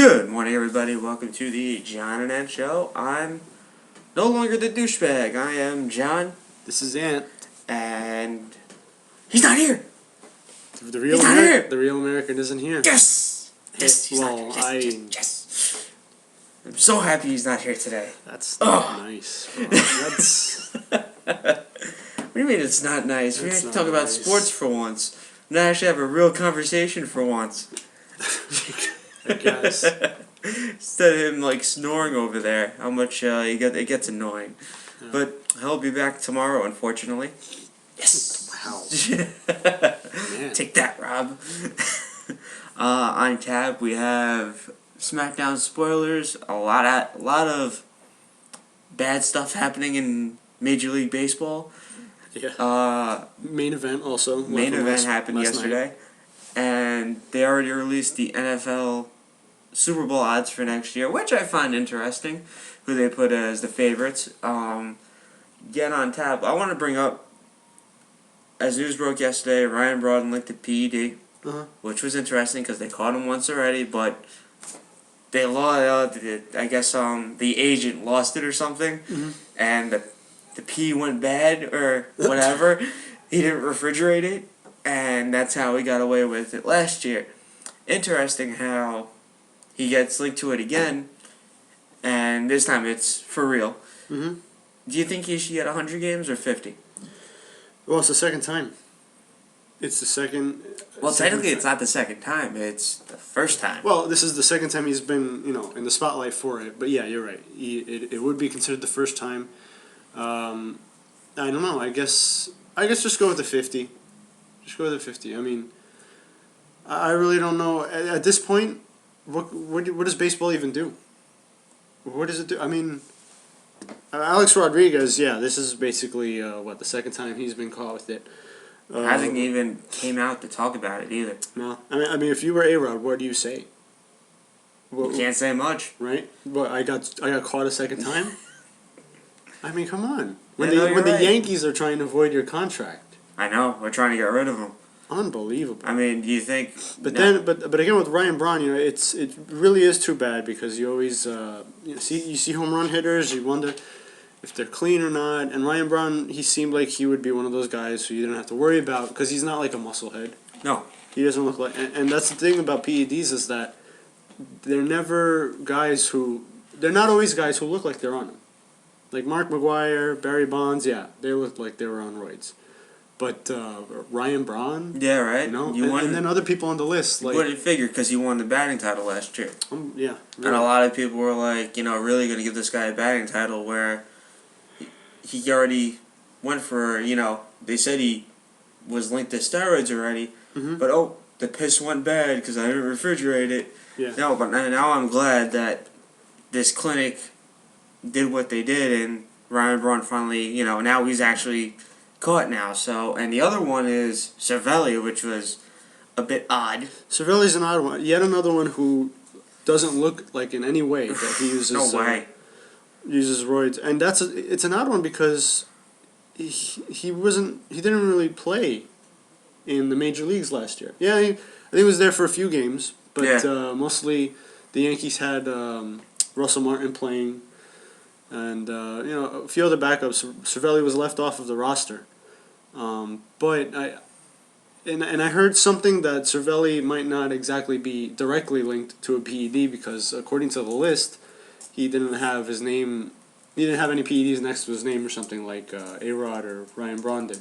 Good morning, everybody. Welcome to the John and Ant Show. I'm no longer the douchebag. I am John. This is Ant. And he's not here. The real He's not here. The real American isn't here. Yes. Yes. He's well, not here. Yes. I'm so happy he's not here today. That's not nice. Bro. That's. What do you mean it's not nice? We have to talk about sports for once. Not actually have a real conversation for once. I guess. Instead of him like snoring over there, how much it gets annoying. Yeah. But he'll be back tomorrow, unfortunately. Yes. Wow. Take that, Rob. On tap we have SmackDown spoilers. A lot of bad stuff happening in Major League Baseball. Yeah. Main event also. Main event happened yesterday. Night. And they already released the NFL Super Bowl odds for next year, which I find interesting, who they put as the favorites. Get on tap. I want to bring up, as news broke yesterday, Ryan Braun linked to PED, which was interesting because they caught him once already, but they lost. I guess the agent lost it or something, and the pee went bad or whatever. He didn't refrigerate it. And that's how he got away with it last year. Interesting how he gets linked to it again, and this time it's for real. Do you think he should get 100 games or 50? Well, it's the second time. It's the second... Well, technically it's not the second time. It's the first time. Well, this is the second time he's been, in the spotlight for it. But yeah, you're right. It would be considered the first time. I don't know. I guess just go with the 50. Just go with the 50. I mean, I really don't know. At this point, what does baseball even do? What does it do? I mean, Alex Rodriguez, yeah, this is basically, the second time he's been caught with it. Hasn't even came out to talk about it either. No. I mean, if you were A-Rod, what do you say? You can't say much. Right? But I got caught a second time? I mean, come on. When the Yankees are trying to void your contract. I know, we're trying to get rid of him. Unbelievable. I mean, do you think? But again with Ryan Braun, it really is too bad because you always you see home run hitters, you wonder if they're clean or not. And Ryan Braun, he seemed like he would be one of those guys who you didn't have to worry about because he's not like a musclehead. No, he doesn't look like. And that's the thing about PEDs is that they're never guys who they're not always guys who look like they're on them. Like Mark McGwire, Barry Bonds, yeah, they looked like they were on roids. But Ryan Braun, yeah, right. And then other people on the list, like, you wouldn't figure because he won the batting title last year. Yeah, really. And a lot of people were like, really going to give this guy a batting title where he already went for, they said he was linked to steroids already, but the piss went bad because I didn't refrigerate it. Yeah. No, but now I'm glad that this clinic did what they did, and Ryan Braun finally, now he's actually caught now. So, and the other one is Cervelli, which was a bit odd. Cervelli's an odd one. Yet another one who doesn't look like in any way that he uses. No way. Uses roids, and it's an odd one because he didn't really play in the major leagues last year. Yeah, I think he was there for a few games, but mostly the Yankees had Russell Martin playing. And, a few other backups. Cervelli was left off of the roster. But I heard something that Cervelli might not exactly be directly linked to a PED because according to the list, he didn't have his name, he didn't have any PEDs next to his name or something like A-Rod or Ryan Braun did.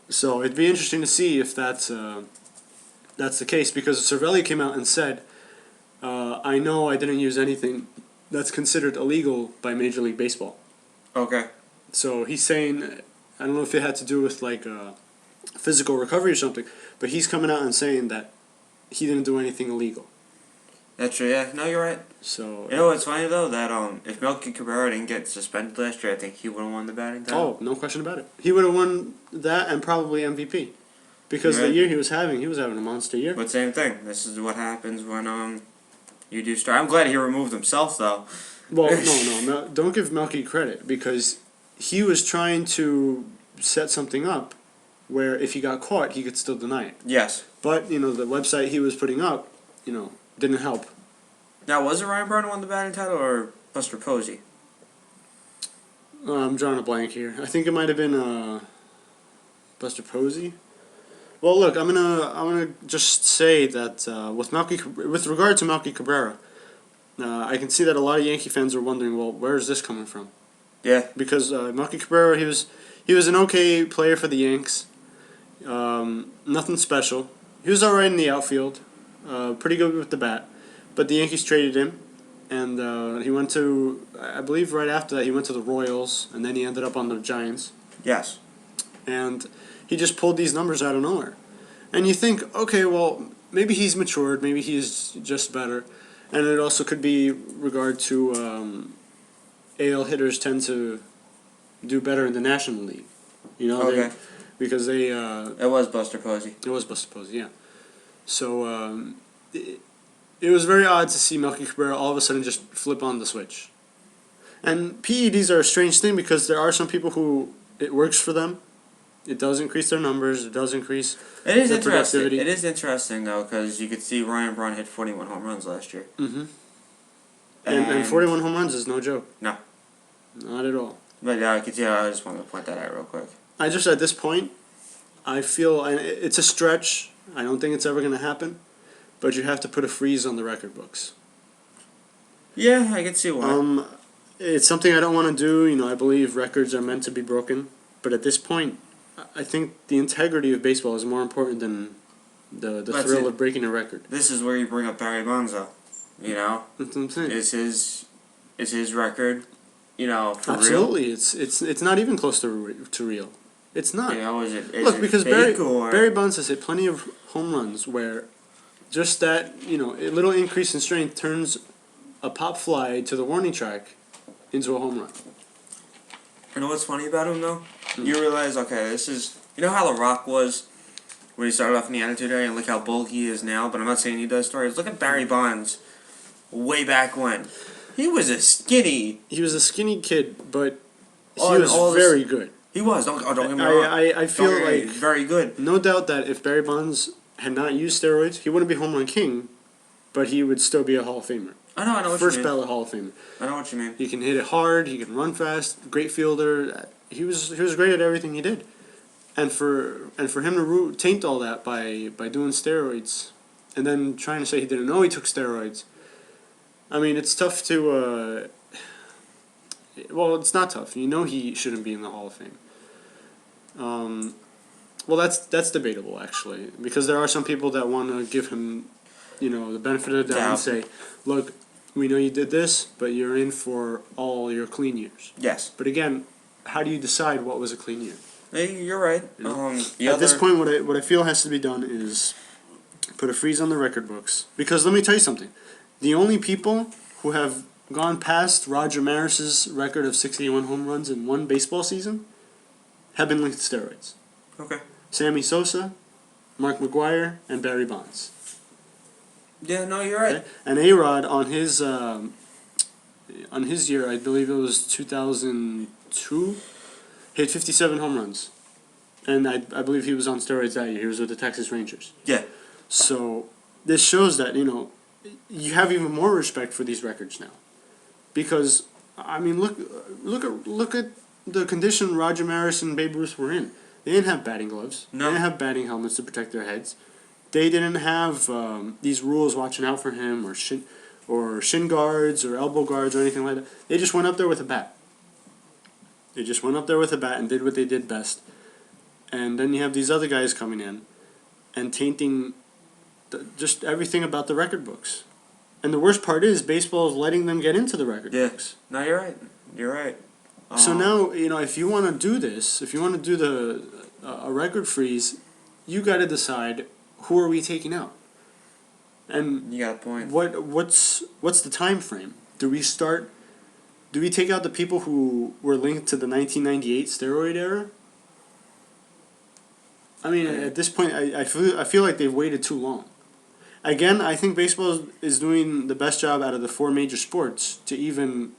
So it'd be interesting to see if that's the case because Cervelli came out and said, I know I didn't use anything that's considered illegal by Major League Baseball. Okay. So he's saying, I don't know if it had to do with like physical recovery or something, but he's coming out and saying that he didn't do anything illegal. That's true, yeah. No, you're right. So you know what's funny though? That if Melky Cabrera didn't get suspended last year, I think he would have won the batting title. Oh, no question about it. He would have won that and probably MVP. Because the year he was having a monster year. But same thing. This is what happens when you do start. I'm glad he removed himself, though. Well, no. Don't give Melky credit because he was trying to set something up where if he got caught, he could still deny it. Yes. But, the website he was putting up, didn't help. Now, was it Ryan Braun who won the batting title or Buster Posey? I'm drawing a blank here. I think it might have been Buster Posey. Well, look, I'm gonna just say that with regard to Melky Cabrera, I can see that a lot of Yankee fans are wondering, well, where is this coming from? Yeah. Because Melky Cabrera, he was an okay player for the Yanks. Nothing special. He was all right in the outfield, pretty good with the bat, but the Yankees traded him, and he went to, I believe right after that he went to the Royals, and then he ended up on the Giants. Yes. And he just pulled these numbers out of nowhere. And you think, okay, well, maybe he's matured, maybe he's just better. And it also could be regard to AL hitters tend to do better in the National League. You know, Okay. because they... It was Buster Posey. It was Buster Posey, yeah. So it was very odd to see Melky Cabrera all of a sudden just flip on the switch. And PEDs are a strange thing because there are some people who it works for them. It does increase their numbers. It does increase It is their interesting. productivity. It is interesting though, because you could see Ryan Braun hit 41 home runs last year. Mm-hmm. And 41 home runs is no joke. No. Not at all. But yeah, I could see. I just wanted to point that out real quick. I just, at this point, I feel, and it's a stretch. I don't think it's ever going to happen. But you have to put a freeze on the record books. Yeah, I can see why. It's something I don't want to do. You know, I believe records are meant to be broken. But at this point, I think the integrity of baseball is more important than the thrill of breaking a record. This is where you bring up Barry Bonds, though. You know, That's what I'm saying. It's his record. You know, for Absolutely, real. it's not even close to real. It's not. You know, is Look, it because fake or... Barry Bonds has hit plenty of home runs where just that, you know, a little increase in strength turns a pop fly to the warning track into a home run. You know what's funny about him though? You realize, okay, this is, you know how The Rock was when he started off in the Attitude Era, and look how bulky he is now. But I'm not saying he does stories. Look at Barry Bonds, way back when. He was a skinny. He was a skinny kid, but he Oh, and was all this- very good. He was. Don't get me wrong. I feel Don't get me- like very good. no doubt that if Barry Bonds had not used steroids, he wouldn't be home run king, but he would still be a Hall of Famer. I know what First you mean. ballot Hall of Famer. I know what you mean. He can hit it hard. He can run fast. Great fielder. He was great at everything he did, and for him to taint all that by doing steroids, and then trying to say he didn't know he took steroids. I mean, it's tough to. Well, it's not tough. You know he shouldn't be in the Hall of Fame. Well, that's debatable actually, because there are some people that want to give him, you know, the benefit of the doubt and say, look, we know you did this, but you're in for all your clean years. Yes. But again, how do you decide what was a clean year? Hey, you're right. You know? At This point, what I feel has to be done is put a freeze on the record books. Because let me tell you something. The only people who have gone past Roger Maris's record of 61 home runs in one baseball season have been linked to steroids. Okay. Sammy Sosa, Mark McGwire, and Barry Bonds. Yeah, no, you're right. Okay? And A-Rod on his year, I believe it was 2002, hit 57 home runs. And I believe he was on steroids that year. He was with the Texas Rangers. Yeah. So this shows that, you know, you have even more respect for these records now. Because, I mean, look at the condition Roger Maris and Babe Ruth were in. They didn't have batting gloves. No. They didn't have batting helmets to protect their heads. They didn't have these rules watching out for him or shin guards or elbow guards or anything like that. They just went up there with a bat. They just went up there with a bat and did what they did best. And then you have these other guys coming in and tainting just everything about the record books. And the worst part is baseball is letting them get into the record books. No, you're right. You're right. So now, you know, if you want to do this, if you want to do a record freeze, you got to decide who are we taking out. And you got a point. What's the time frame? Do we take out the people who were linked to the 1998 steroid era? I mean, at this point, I feel like they've waited too long. Again, I think baseball is doing the best job out of the four major sports to even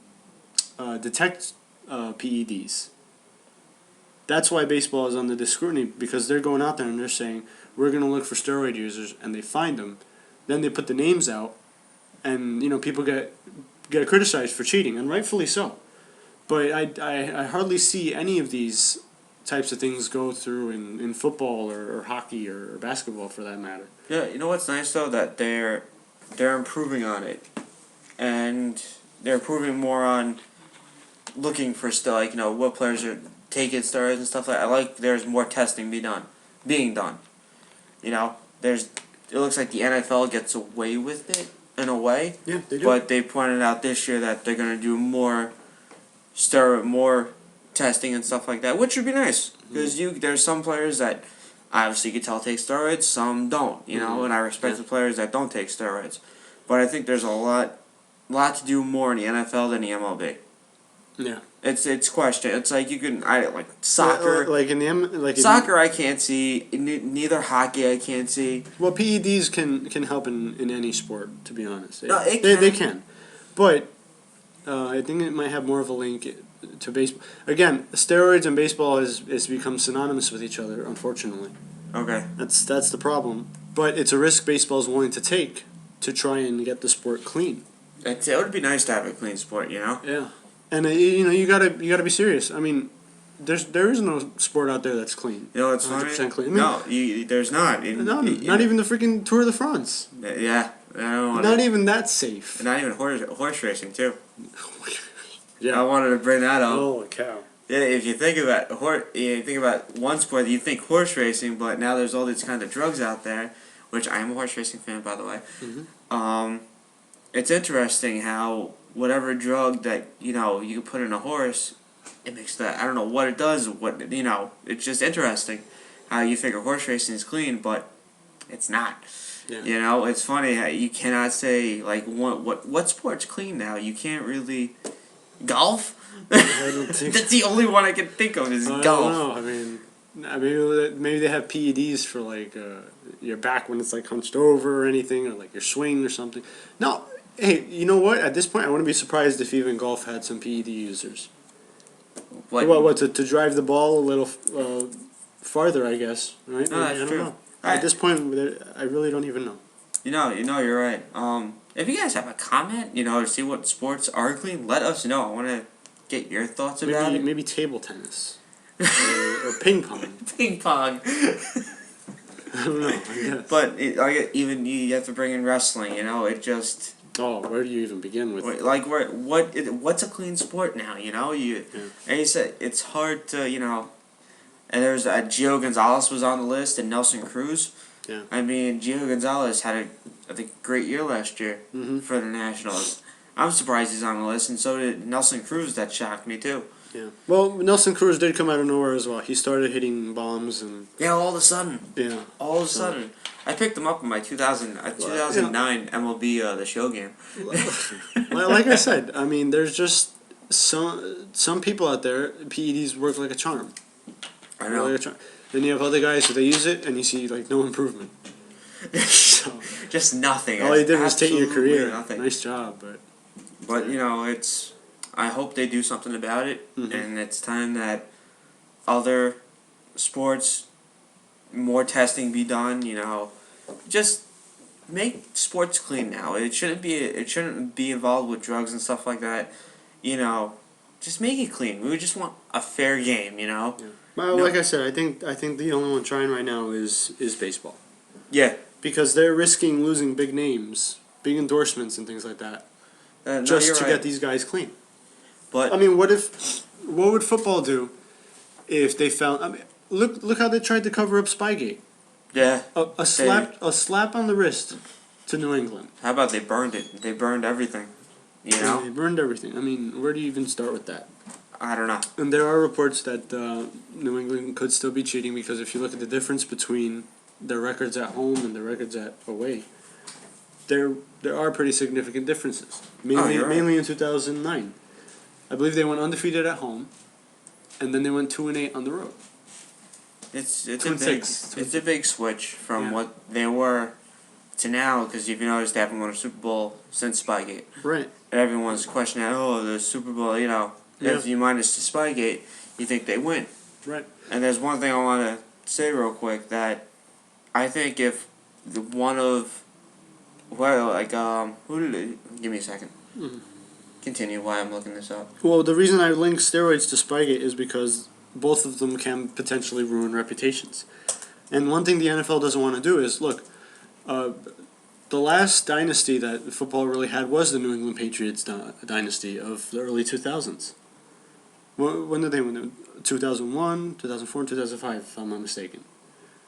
detect PEDs. That's why baseball is under this scrutiny, because they're going out there and they're saying, we're going to look for steroid users, and they find them. Then they put the names out, and people get criticized for cheating, and rightfully so. But I hardly see any of these types of things go through in football or hockey or basketball for that matter. Yeah, you know what's nice though, that they're improving on it, and they're improving more on looking for still what players are taking steroids and stuff like that. I like there's more testing being done. It looks like the NFL gets away with it in a way. Yeah, they do. But they pointed out this year that they're gonna do more testing and stuff like that, which would be nice because there's some players that obviously you can tell take steroids, some don't. And I respect the players that don't take steroids, but I think there's a lot to do more in the NFL than the MLB. Yeah. It's question. It's like like soccer. Like in the soccer, I can't see. Neither hockey, I can't see. Well, PEDs can help in any sport. To be honest, No, they can, but I think it might have more of a link to baseball. Again, steroids and baseball has become synonymous with each other. Unfortunately. Okay. That's the problem. But it's a risk baseball's willing to take to try and get the sport clean. It would be nice to have a clean sport. Yeah. And you gotta be serious. I mean, there is no sport out there that's clean. It's funny. Clean. I mean, no, there's not. Not even the freaking Tour de France. Yeah, I don't want Not even that safe. Not even horse racing too. Yeah, I wanted to bring that up. Holy cow! Yeah, if you think about one sport, you think horse racing, but now there's all these kind of drugs out there, which I am a horse racing fan, by the way. Mm-hmm. It's interesting how whatever drug that you can put in a horse, it makes that, I don't know what it does. It's just interesting how you figure horse racing is clean, but it's not. Yeah. It's funny how you cannot say like what sport's clean now. You can't really golf. I don't think That's the only one I can think of is golf. I don't know. I mean, maybe they have PEDs for like your back when it's like hunched over or anything, or like your swing or something. No. Hey, you know what? At this point, I wouldn't be surprised if even golf had some PED users. What to drive the ball a little farther, I guess. Right? No, that's I don't true. know. At this point, I really don't even know. You're right. If you guys have a comment, to see what sports are clean, let us know. I want to get your thoughts about it. Maybe table tennis or ping pong. Ping pong. I don't know. I guess. But even you have to bring in wrestling. It just. Oh, where do you even begin with? What's a clean sport now? And you said it's hard to And there's Gio Gonzalez was on the list and Nelson Cruz. Yeah. I mean, Gio Gonzalez had a great year last year for the Nationals. I'm surprised he's on the list, and so did Nelson Cruz. That shocked me too. Yeah. Well, Nelson Cruz did come out of nowhere as well. He started hitting bombs and. Yeah, all of a sudden. Yeah. All of a sudden. I picked him up in my 2009 MLB The Show game. Like I said, I mean, there's just some people out there. PEDs work like a charm. I know. Like a charm. Then you have other guys who they use it and you see like no improvement. So, just nothing. All you did was take your career. Nothing. Nice job, but it's. I hope they do something about it, and it's time that other sports, more testing be done. Just make sports clean now. It shouldn't be involved with drugs and stuff like that. Just make it clean. We just want a fair game. Yeah. Well, like I said, I think the only one trying right now is baseball. Yeah. Because they're risking losing big names, big endorsements, and things like that, just to get these guys clean. But I mean, what would football do if they found? I mean, look how they tried to cover up Spygate. Yeah. A slap on the wrist to New England. How about they burned it? They burned everything. Yeah, they burned everything. I mean, where do you even start with that? I don't know. And there are reports that New England could still be cheating because if you look at the difference between their records at home and their records at away, there are pretty significant differences. Mainly in 2009. I believe they went undefeated at home, and then they went 2-8 on the road. It's a big switch from what they were to now, because if you notice, they haven't won a Super Bowl since Spygate. Right. And everyone's questioning, the Super Bowl, if you minus the Spygate, you think they win. Right. And there's one thing I want to say real quick, that I think if one of Well, like who did it? Give me a second. Mhm. Continue while I'm looking this up. Well, the reason I link steroids to Spygate is because both of them can potentially ruin reputations. And one thing the NFL doesn't want to do is, look, the last dynasty that football really had was the New England Patriots dynasty of the early 2000s. When did they win? 2001, 2004, 2005, if I'm not mistaken.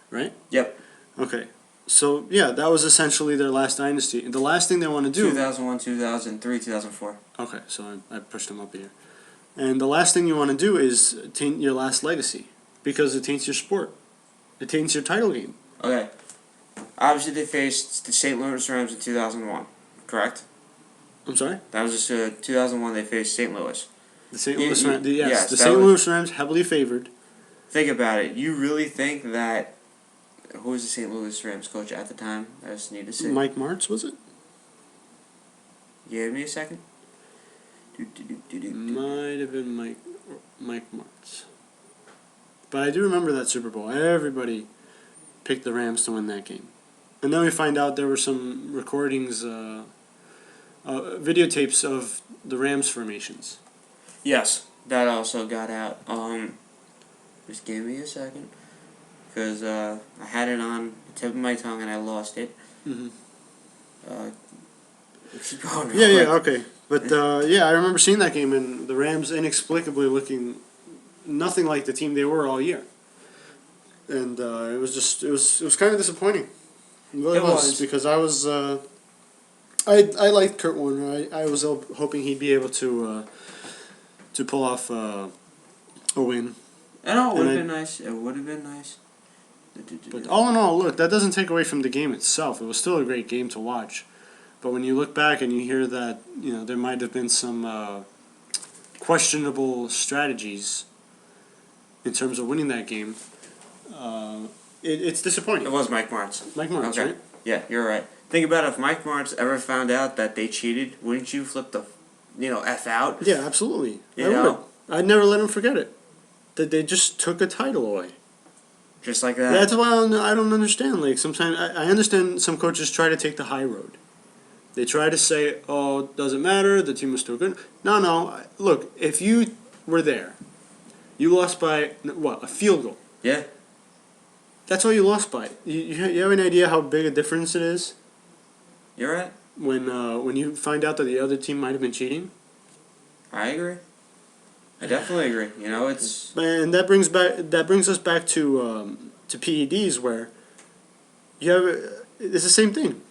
Right? Yep. Okay. So, yeah, that was essentially their last dynasty. And the last thing they want to do... 2001, 2003, 2004. Okay, so I pushed them up here. And the last thing you want to do is taint your last legacy. Because it taints your sport. It taints your title game. Okay. Obviously, they faced the St. Louis Rams in 2001, correct? I'm sorry? That was just 2001 they faced St. Louis. The St. Louis Rams, yes, yes, the that St. was- Louis Rams heavily favored. Think about it. You really think that... Who was the St. Louis Rams coach at the time? I just need to say. Mike Martz, was it? Give me a second. Might have been Mike Martz. But I do remember that Super Bowl. Everybody picked the Rams to win that game. And then we find out there were some recordings, videotapes of the Rams formations. Yes, that also got out. Just give me a second. Because I had it on the tip of my tongue and I lost it. Mm-hmm. Keep going real Yeah, quick. okay. But, I remember seeing that game and the Rams inexplicably looking nothing like the team they were all year. And it was kind of disappointing. It really was. Because I was, I liked Kurt Warner. I was hoping he'd be able to pull off a win. I know, it would have been nice. It would have been nice. But all in all, look, that doesn't take away from the game itself. It was still a great game to watch. But when you look back and you hear that, there might have been some questionable strategies in terms of winning that game, it's disappointing. It was Mike Martz. Mike Martz, Okay. right? Yeah, you're right. Think about it, if Mike Martz ever found out that they cheated, wouldn't you flip the, F out? Yeah, absolutely. You I know? would. I'd never let him forget it. That they just took a title away. Just like that. That's why I don't understand. Like, sometimes I understand some coaches try to take the high road. They try to say, "Oh, it doesn't matter. The team was still good." No. Look, if you were there, you lost by what? A field goal. Yeah. That's all you lost by. You have an idea how big a difference it is You're right. when you find out that the other team might have been cheating. I agree. I definitely agree. It's... And that brings us back to PEDs, where it's the same thing.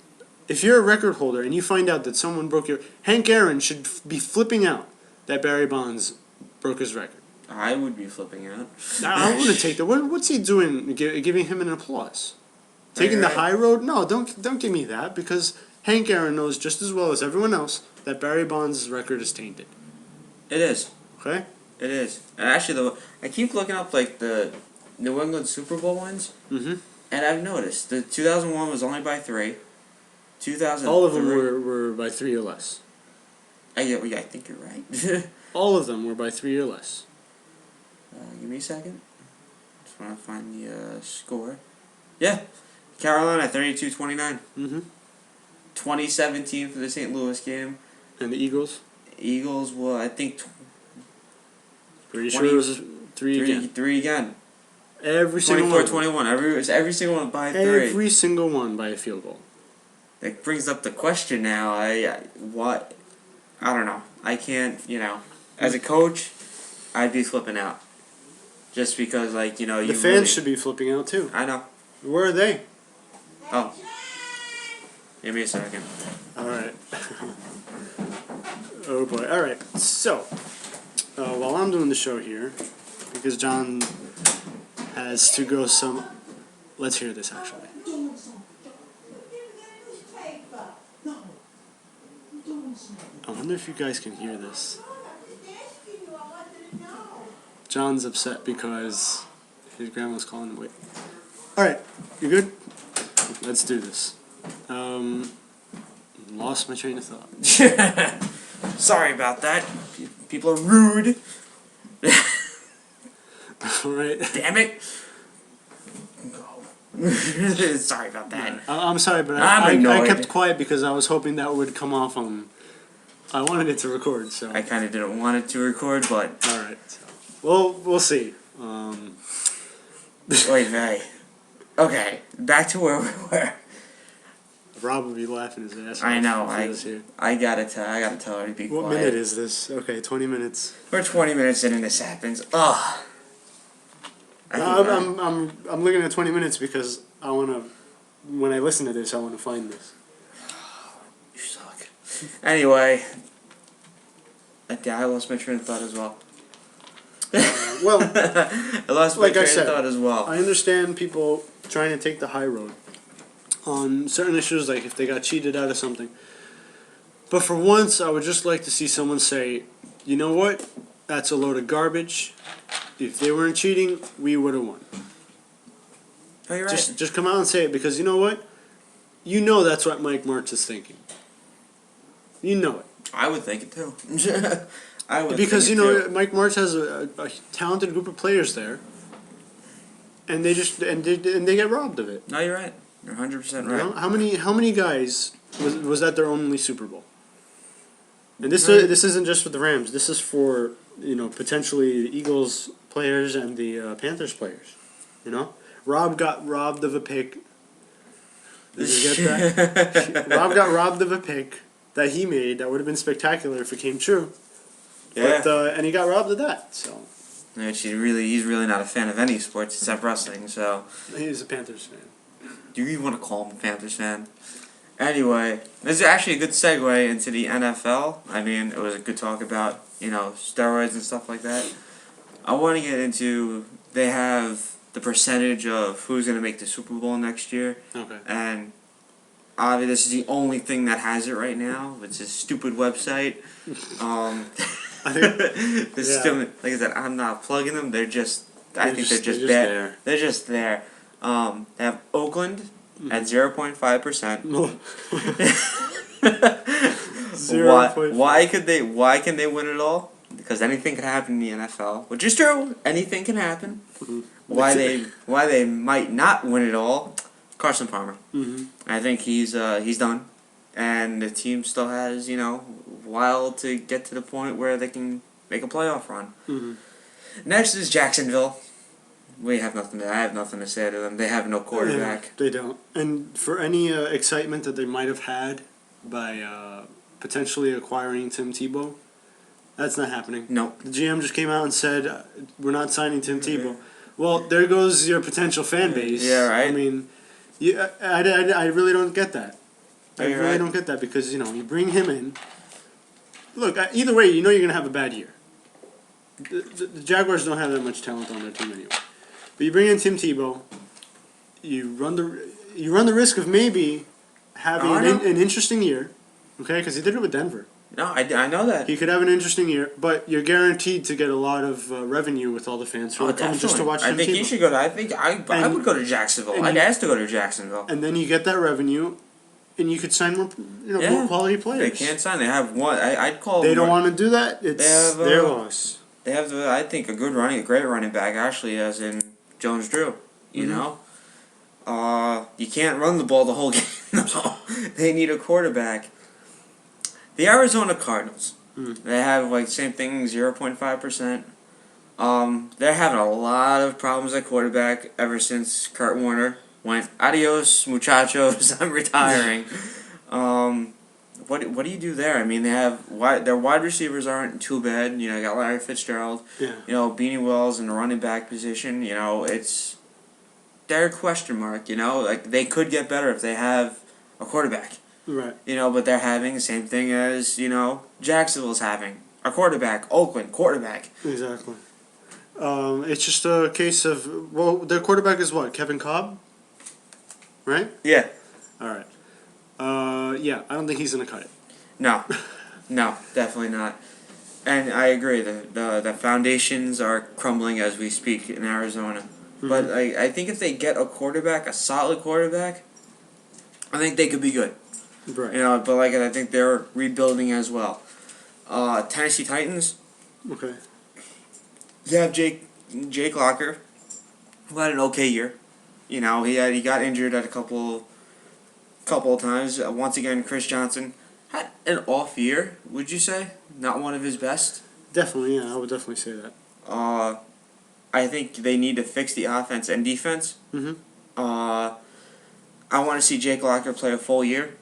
If you're a record holder and you find out that someone broke Hank Aaron should be flipping out that Barry Bonds broke his record. I would be flipping out. I want to take that. What's he doing? Giving him an applause? Taking the high road? No, don't give me that, because Hank Aaron knows just as well as everyone else that Barry Bonds' record is tainted. It is. Okay. It is. And actually, I keep looking up the New England Super Bowl wins, Mm-hmm. and I've noticed the 2001 was only by 3. 2003. All of them were by 3 or less. I think you're right. All of them were by 3 or less. Give me a second. Just want to find the score. Yeah. Carolina 32-29. Mm-hmm. 2017 for the St. Louis game. And the Eagles? Eagles, well, I think... Pretty sure it was 3 again. 3 again. Every single one. 24-21. Every single one by 3. Every single one by a field goal. That brings up the question now. I don't know. I can't, as a coach, I'd be flipping out. Just because, The fans should be flipping out too. I know. Where are they? Oh. Give me a second. Alright. Oh boy. Alright. So, while I'm doing the show here, because John has to go let's hear this actually. I wonder if you guys can hear this. John's upset because his grandma's calling him. Wait. Alright, you good? Let's do this. Lost my train of thought. Sorry about that. People are rude. Alright. Damn it. Sorry about that. I'm sorry, but I'm I annoyed. kept quiet because I was hoping that would come off on. I wanted it to record, so. I kind of didn't want it to record, but All right. So. Well, we'll see. wait, May. Okay, back to where we were. Rob would be laughing his ass off. I know. if he was here. I gotta tell her to be What quiet. minute is this? Okay, 20 minutes. We're 20 minutes in and this happens. Ugh. I'm looking at 20 minutes because I want to. When I listen to this, I want to find this. You suck. Anyway, I lost my train of thought as well. Well, I lost my like I train said, of thought as well. I understand people trying to take the high road on certain issues, like if they got cheated out of something. But for once, I would just like to see someone say, you know what? That's a load of garbage. If they weren't cheating, we would have won. Oh, you're right. Just come out and say it, because you know what? You know that's what Mike Martz is thinking. You know it. I would think it too. I would. Because think you it know too. Mike Martz has a talented group of players there, and they get robbed of it. No, you're right. You're 100% You right. know? How many guys was that their only Super Bowl? And this Right. this isn't just for the Rams. This is for potentially the Eagles players and the Panthers players. You know, Rob got robbed of a pick. Did you get that? Rob got robbed of a pick that he made that would have been spectacular if it came true. Yeah. But, and he got robbed of that. So He's really not a fan of any sports except wrestling. So, he's a Panthers fan. do you even want to call him a Panthers fan? Anyway, this is actually a good segue into the NFL. I mean, it was a good talk about steroids and stuff like that. I want to get into. They have the percentage of who's going to make the Super Bowl next year. Okay. And obviously, this is the only thing that has it right now. It's a stupid website. I think, Like I said, I'm not plugging them. They're just. I think they're just there. there. They're just there. They have Oakland at 0.5%. Why can they win it all? Because anything can happen in the NFL, which is true. Anything can happen. Mm-hmm. Why they might not win it all? Carson Palmer. Mm-hmm. I think he's done, and the team still has a while to get to the point where they can make a playoff run. Mm-hmm. Next is Jacksonville. I have nothing to say to them. They have no quarterback. Yeah, they don't. And for any excitement that they might have had by potentially acquiring Tim Tebow, that's not happening. No. The GM just came out and said, we're not signing Tim Tebow. Well, there goes your potential fan base. Yeah, right. I mean, I really don't get that. I You're really right. don't get that because, you bring him in. Look, either way, you're going to have a bad year. The Jaguars don't have that much talent on their team anyway. But you bring in Tim Tebow, you run the risk of maybe having an interesting year, okay? Because he did it with Denver. No, I know that. He could have an interesting year, but you're guaranteed to get a lot of revenue with all the fans who are coming just to watch Tim Tebow. I think he should go to. I would go to Jacksonville. I'd ask to go to Jacksonville. And then you get that revenue, and you could sign more, more quality players. They can't sign. They have one. I'd call. They don't want to do that. It's their loss. They have, I think, a great running back actually, as in Jones Drew. You know, you can't run the ball the whole game. No, they need a quarterback. The Arizona Cardinals, they have same thing, 0.5%. They're having a lot of problems at quarterback ever since Kurt Warner went, adios, muchachos, I'm retiring. What do you do there? I mean, they have their wide receivers aren't too bad. You got Larry Fitzgerald. Yeah. Beanie Wells in the running back position. They're a question mark. They could get better if they have a quarterback. Right. But they're having the same thing as Jacksonville's having a quarterback. Oakland quarterback. Exactly. It's just a case of their quarterback is what? Kevin Cobb. Right. Yeah. All right. Yeah, I don't think he's gonna cut it. No, definitely not. And I agree. The foundations are crumbling as we speak in Arizona. Mm-hmm. But I think if they get a solid quarterback, I think they could be good. Right. But I think they're rebuilding as well. Tennessee Titans. Okay. You have Jake Locker, who had an okay year. You know, he got injured at a couple of times. Once again, Chris Johnson had an off year. Would you say not one of his best? Definitely, yeah, I would definitely say that. I think they need to fix the offense and defense. Mm-hmm. I want to see Jake Locker play a full year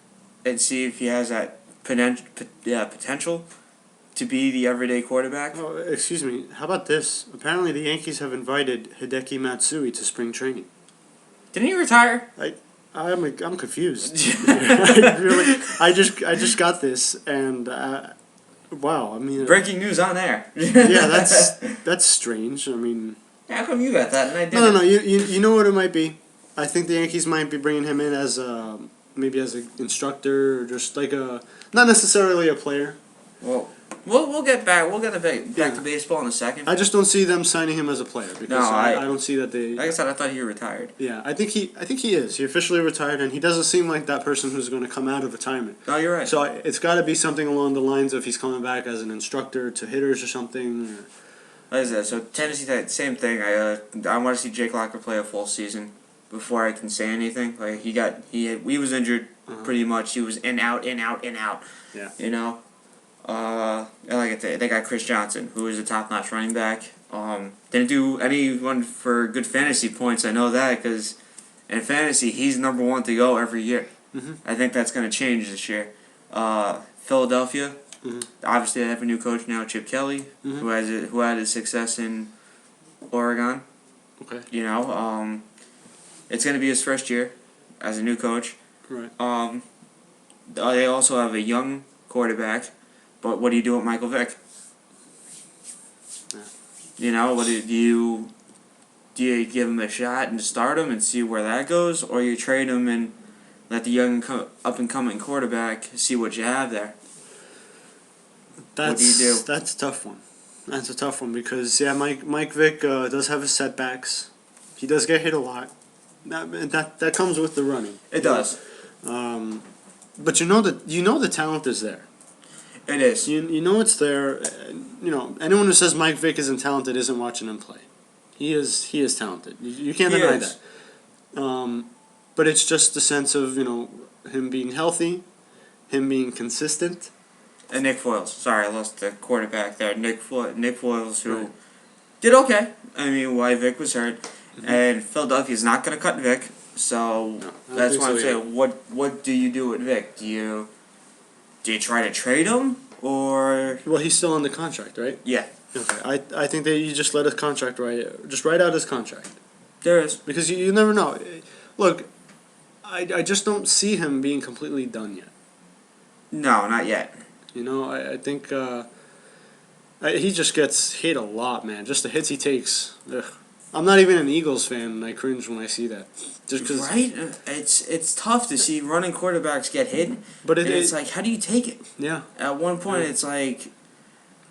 and see if he has that potential to be the everyday quarterback. Oh, excuse me. How about this? Apparently, the Yankees have invited Hideki Matsui to spring training. Didn't he retire? I'm confused. I just got this, and wow. I mean, Breaking news on air. yeah, that's strange. I mean, how come you got that and I didn't? no. You know what it might be? I think the Yankees might be bringing him in as maybe as an instructor or just like not necessarily a player. Well, we'll get back. We'll get back to baseball in a second. I just don't see them signing him as a player because I don't see that they. Like I said, I thought he retired. Yeah, I think he is. He officially retired, and he doesn't seem like that person who's going to come out of retirement. No, you're right. So it's got to be something along the lines of he's coming back as an instructor to hitters or something. Like I said, so Tennessee, same thing. I want to see Jake Locker play a full season before I can say anything. Like he was injured pretty much. He was in out. Yeah. You know. And like I said, they got Chris Johnson, who is a top-notch running back. Didn't do anyone for good fantasy points. I know that because in fantasy he's number 1 to go every year. Mm-hmm. I think that's going to change this year. Philadelphia, obviously they have a new coach now, Chip Kelly, who had his success in Oregon. Okay. You know, it's going to be his first year as a new coach. Right. They also have a young quarterback. But what do you do with Michael Vick? Yeah. You know, what do you give him a shot and start him and see where that goes, or you trade him and let the young up and coming quarterback see what you have there? What do you do? That's a tough one. That's a tough one because Mike Vick does have his setbacks. He does get hit a lot. That comes with the running. It does. But you know the talent is there. It is. You know it's there. You know, anyone who says Mike Vick isn't talented isn't watching him play. He is talented. You can't deny that. But it's just the sense of him being healthy, him being consistent. And Nick Foles. Sorry, I lost the quarterback there. Nick Foles, who did okay. I mean, why Vick was hurt, and Philadelphia's not going to cut Vick. So that's why I'm saying, what do you do with Vick? Do you try to trade him, or? Well, he's still on the contract, right? Yeah. Okay, I think that you just let his contract just write out his contract. There is. Because you never know. Look, I just don't see him being completely done yet. No, not yet. You know, I think he just gets hit a lot, man. Just the hits he takes. Ugh. I'm not even an Eagles fan, and I cringe when I see that. Just cause right? It's tough to see running quarterbacks get hit, but it's like, how do you take it? Yeah. At one point, it's like...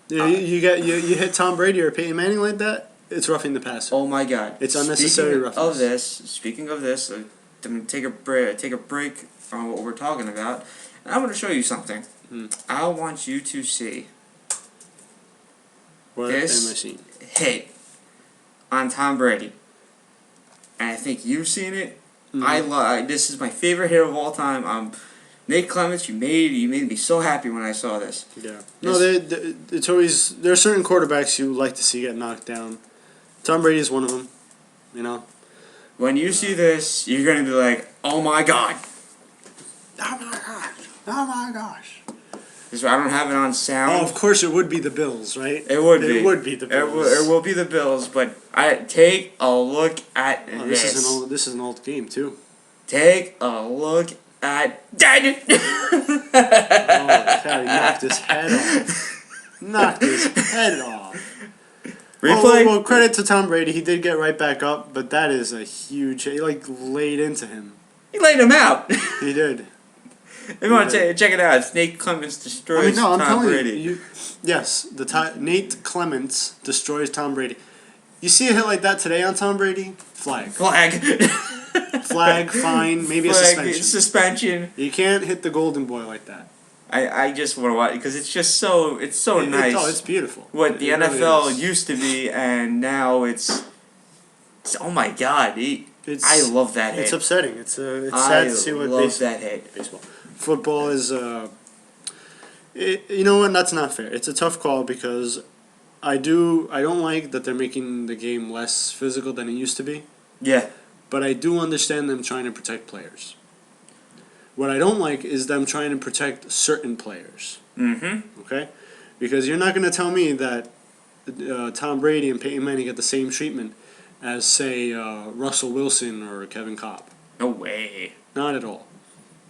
You hit Tom Brady or Peyton Manning like that, it's roughing the passer. Oh my God! It's unnecessary roughness. Speaking of this, I'm gonna take a break from what we're talking about, and I'm gonna show you something. I want you to see this hit on Tom Brady, and I think you've seen it. This is my favorite hit of all time. Nate Clements, you made me so happy when I saw this. Yeah. No, it's always there are certain quarterbacks you like to see get knocked down. Tom Brady is one of them. You know. When you see this, you're gonna be like, "Oh my God! Oh my gosh! Oh my gosh!" I don't have it on sound. Oh, of course it would be the Bills, right? It would be. It would be the Bills. It will be the Bills, but take a look at this. This is an old game too. Take a look at that. Oh, he knocked his head off. Knocked his head off. Replay. Well, credit to Tom Brady. He did get right back up, but that is a huge... He, laid into him. He laid him out. He did. If you want to check it out, Nate Clements destroys Tom Brady. Yes, Nate Clements destroys Tom Brady. You see a hit like that today on Tom Brady? Flag. Flag, fine, maybe a suspension. You can't hit the golden boy like that. I just want to watch because it's just so nice. It's beautiful. What the NFL used to be, and now it's oh my God! I love that hit. It's upsetting. It's sad to see what I love that hit. Baseball. Football is. You know what? That's not fair. It's a tough call because I don't like that they're making the game less physical than it used to be. Yeah. But I do understand them trying to protect players. What I don't like is them trying to protect certain players. Mm-hmm. Okay? Because you're not going to tell me that Tom Brady and Peyton Manning get the same treatment as, say, Russell Wilson or Kevin Kolb. No way. Not at all.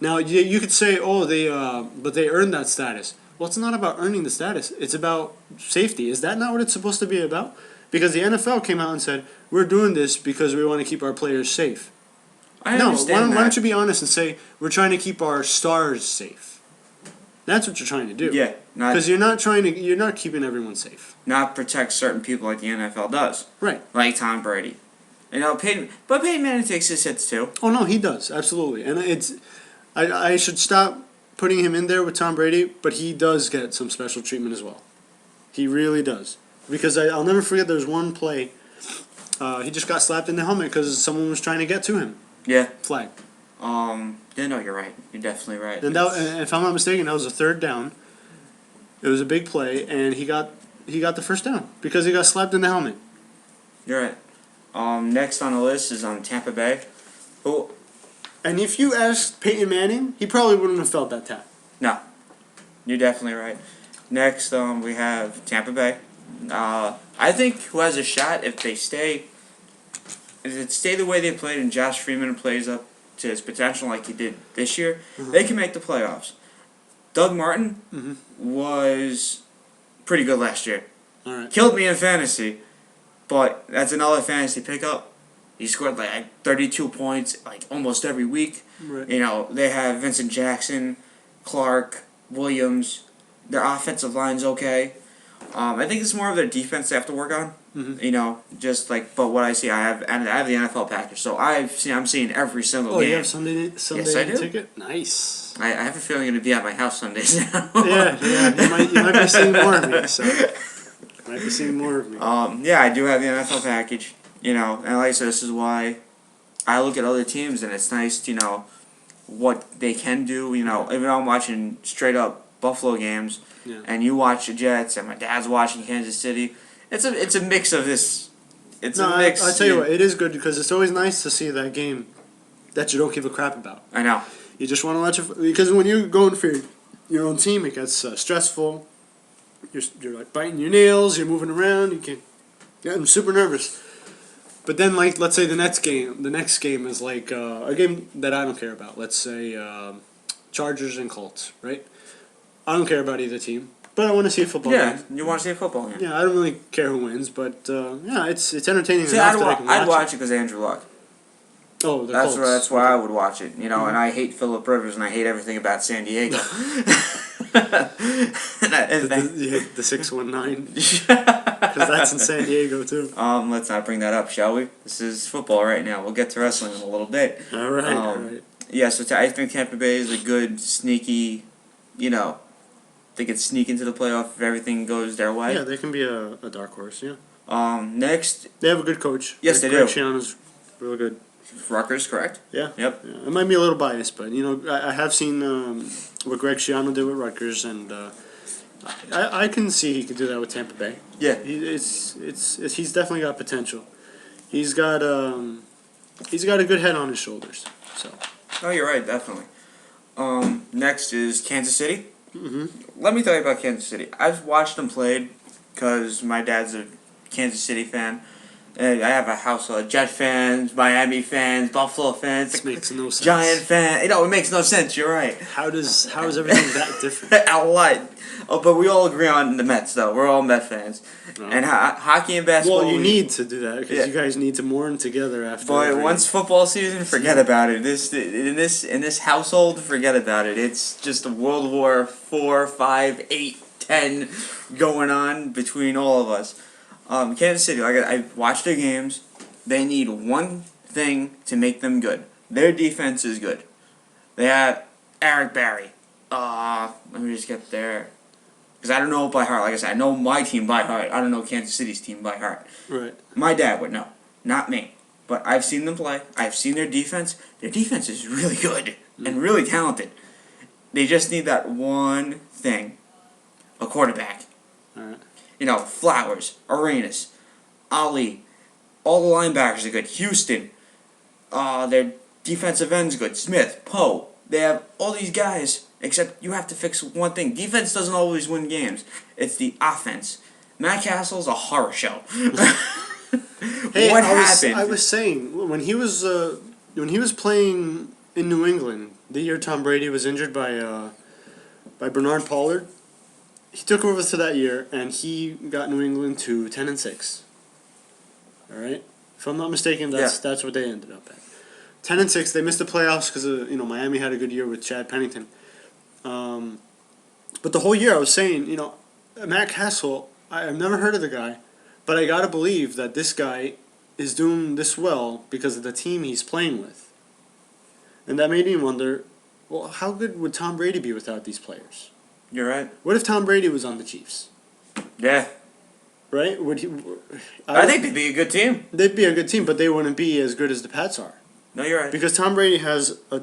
Now, you could say, but they earned that status. Well, it's not about earning the status. It's about safety. Is that not what it's supposed to be about? Because the NFL came out and said, we're doing this because we want to keep our players safe. I understand why don't you be honest and say, we're trying to keep our stars safe. That's what you're trying to do. Yeah. Because you're not keeping everyone safe. Not protect certain people like the NFL does. Right. Like Tom Brady. You know, Peyton Manning takes his hits too. Oh, no, he does. Absolutely. And I should stop putting him in there with Tom Brady, but he does get some special treatment as well. He really does. Because I'll never forget there was one play, he just got slapped in the helmet because someone was trying to get to him. Yeah. Flag. Yeah, no, you're right. You're definitely right. And if I'm not mistaken, that was a third down. It was a big play, and he got the first down because he got slapped in the helmet. You're right. Next on the list is Tampa Bay. Who? And if you asked Peyton Manning, he probably wouldn't have felt that tap. No. You're definitely right. Next, we have Tampa Bay. I think who has a shot if they stay the way they played and Josh Freeman plays up to his potential like he did this year, they can make the playoffs. Doug Martin was pretty good last year. All right. Killed me in fantasy, but that's another fantasy pickup. He scored like 32 points like almost every week. Right. You know, they have Vincent Jackson, Clark, Williams. Their offensive line's okay. I think it's more of their defense they have to work on. You know, but what I see, I have the NFL package, so I'm seeing every single game. Oh, you have Sunday Yes, I do. ticket? Nice. I have a feeling I'm going to be at my house Sundays now. yeah. You might be seeing more of me. So, might be seeing more of me. Yeah, I do have the NFL package. You know, and like I said, this is why I look at other teams, and it's nice to know what they can do. You know, even though I'm watching straight up Buffalo games, and you watch the Jets, and my dad's watching Kansas City. It's a mix of this. It's a mix. I tell you what, it is good because it's always nice to see that game that you don't give a crap about. I know. You just want to watch it because when you're going for your own team, it gets stressful. You're like biting your nails. You're moving around. I'm super nervous. But then, like, let's say the next game is like a game that I don't care about. Let's say Chargers and Colts, right? I don't care about either team, but I want to see a football game. Yeah, you want to see a football game. Yeah, I don't really care who wins, but it's entertaining enough that I can watch I'd watch it because Andrew Luck. Oh, that's why I would watch it. You know, and I hate Phillip Rivers and I hate everything about San Diego. You hate the 619 because that's in San Diego too. Let's not bring that up, shall we? This is football right now. We'll get to wrestling in a little bit. All right. Yeah, so I think Tampa Bay is a good, sneaky, you know, they could sneak into the playoff if everything goes their way. Yeah, they can be a dark horse, yeah. Next. They have a good coach. Yes, they do. Greg Schiano's real good. Rutgers, correct? Yeah. Yep. Yeah. It might be a little biased, but, you know, I have seen what Greg Schiano did with Rutgers, and I can see he could do that with Tampa Bay. Yeah. He's definitely got potential. He's got a good head on his shoulders. So. Oh, you're right, definitely. Next is Kansas City. Mm-hmm. Let me tell you about Kansas City. I've watched them played because my dad's a Kansas City fan. And I have a household of Jet fans, Miami fans, Buffalo fans. This makes no sense. Giant fan. You know, it makes no sense. You're right. How is everything that different? A lot. Oh, but we all agree on the Mets, though. We're all Met fans. Oh. And hockey and basketball. Well, you need to do that because you guys need to mourn together after. But once football season, forget about it. In this household, forget about it. It's just a World War 4, 5, 8, 10 going on between all of us. Kansas City, I watched their games. They need one thing to make them good. Their defense is good. They have Eric Berry. Let me just get there. Because I don't know it by heart. Like I said, I know my team by heart. I don't know Kansas City's team by heart. Right. My dad would know. Not me. but I've seen them play. I've seen their defense. Their defense is really good and really talented. They just need that one thing: a quarterback. All right. You know, Flowers, Arenas, Ali, all the linebackers are good. Houston, their defensive end's good. Smith, Poe. They have all these guys, except you have to fix one thing. Defense doesn't always win games. It's the offense. Matt Castle's a horror show. Hey, What happened? I was saying when he was playing in New England, the year Tom Brady was injured by Bernard Pollard, he took over to that year and he got New England to 10-6. All right, if I'm not mistaken, that's what they ended up at. 10-6. They missed the playoffs because Miami had a good year with Chad Pennington. But the whole year I was saying, Matt Castle, I've never heard of the guy, but I gotta believe that this guy is doing this well because of the team he's playing with. And that made me wonder, well, how good would Tom Brady be without these players? You're right. What if Tom Brady was on the Chiefs? Yeah. Right? Would he? I think they'd be a good team. They'd be a good team, but they wouldn't be as good as the Pats are. No, you're right. Because Tom Brady has a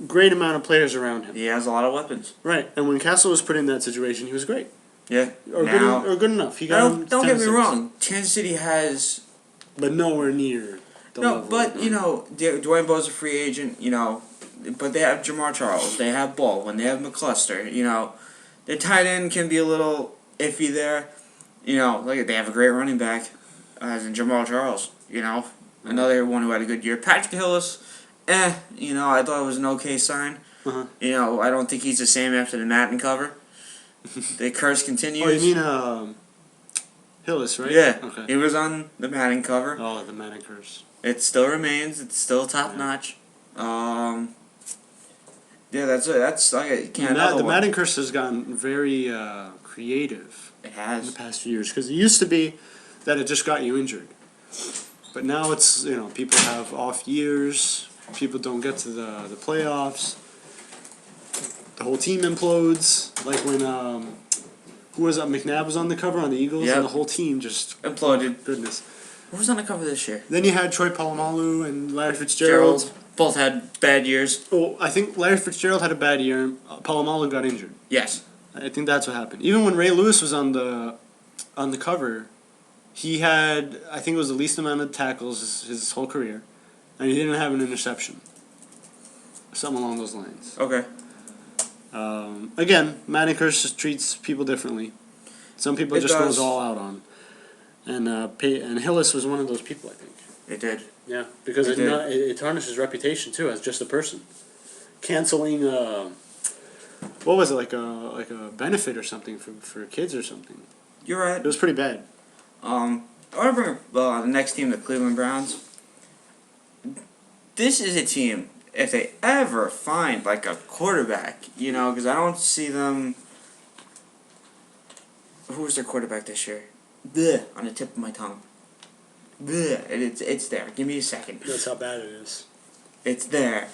great amount of players around him. He has a lot of weapons. Right, and when Castle was put in that situation, he was great. Yeah. Or good enough. He got don't get me wrong. Kansas City has... But nowhere near the No, level but, Dwayne Bowe's a free agent, but they have Jamar Charles, they have Baldwin, they have McCluster, Their tight end can be a little iffy there. They have a great running back, as in Jamal Charles, Another one who had a good year. Patrick Hillis, I thought it was an okay sign. Uh-huh. I don't think he's the same after the Madden cover. The curse continues. Oh, you mean Hillis, right? Yeah. Okay. He was on the Madden cover. Oh, the Madden curse. It still remains. It's still top notch. Yeah, that's like the Madden curse has gotten very creative. It has in the past few years because it used to be that it just got you injured, but now it's people have off years. People don't get to the playoffs. The whole team implodes. Like when who was that? McNabb was on the cover on the Eagles, and the whole team just imploded. Goodness. Who was on the cover this year? Then you had Troy Polamalu and Larry Fitzgerald. Both had bad years. Oh, I think Larry Fitzgerald had a bad year, and Polamalu got injured. Yes. I think that's what happened. Even when Ray Lewis was on the cover, he had, I think it was the least amount of tackles his whole career, and he didn't have an interception. Something along those lines. Okay. Again, Madden curse just treats people differently. Some people goes all out on, and Hillis was one of those people, I think. It did. Yeah, because it tarnishes reputation too as just a person. Canceling, what was it, like a benefit or something for kids or something. You're right. It was pretty bad. I want to bring up the next team, the Cleveland Browns. This is a team, if they ever find like a quarterback, because I don't see them. Who was their quarterback this year? Blech, on the tip of my tongue. Blech, it's there. Give me a second. That's how bad it is. It's there.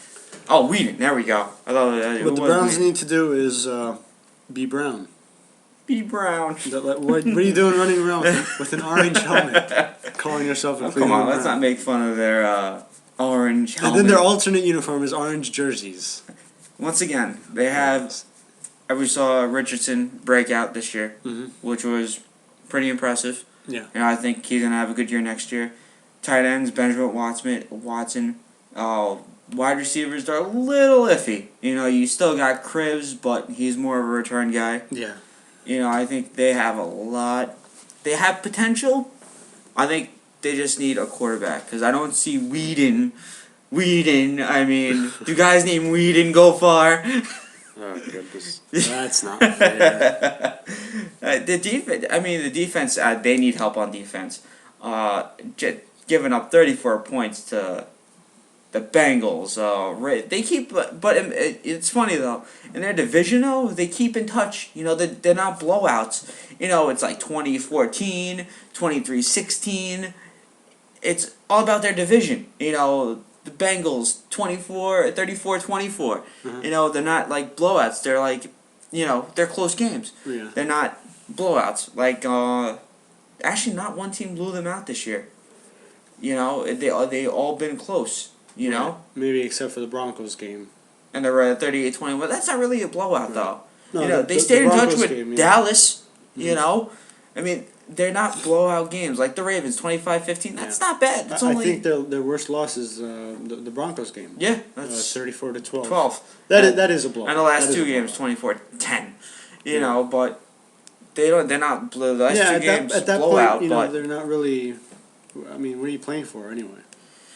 Oh, Whedon. There we go. I thought what the Browns need to do is be brown. Be brown. What are you doing running around with an orange helmet, calling yourself a Cleveland Come on, Brown? let's not make fun of their orange helmet. And then their alternate uniform is orange jerseys. Once again, they have. We saw Richardson break out this year, which was pretty impressive. Yeah. I think he's gonna have a good year next year. Tight ends, Benjamin Watson. Wide receivers are a little iffy. You still got Cribbs, but he's more of a return guy. Yeah. I think they have a lot. They have potential. I think they just need a quarterback because I don't see Whedon. I mean, do guys named Whedon go far? Oh goodness, that's not fair. The defense. They need help on defense. Giving up 34 points to the Bengals. They keep, but it's funny though. In their division, though, they keep in touch. They're not blowouts. It's like 2014, 23-16. It's all about their division. The Bengals 34-24. They're not like blowouts. They're like, they're close games. Yeah. They're not blowouts. Like, actually, not one team blew them out this year. You know, they all been close. You know, maybe except for the Broncos game. And they're at 38-20. Well, that's not really a blowout though. No, you know, they stayed in touch with Dallas. You know, I mean, they're not blowout games like the Ravens 25-15. That's not bad. That's I think their worst loss is the Broncos game. Yeah, that's 34-12. 12. That is a blowout. And the last two games 24-10. You know, but they're not the last two games at that blowout. Point, but they're not really. I mean, what are you playing for anyway?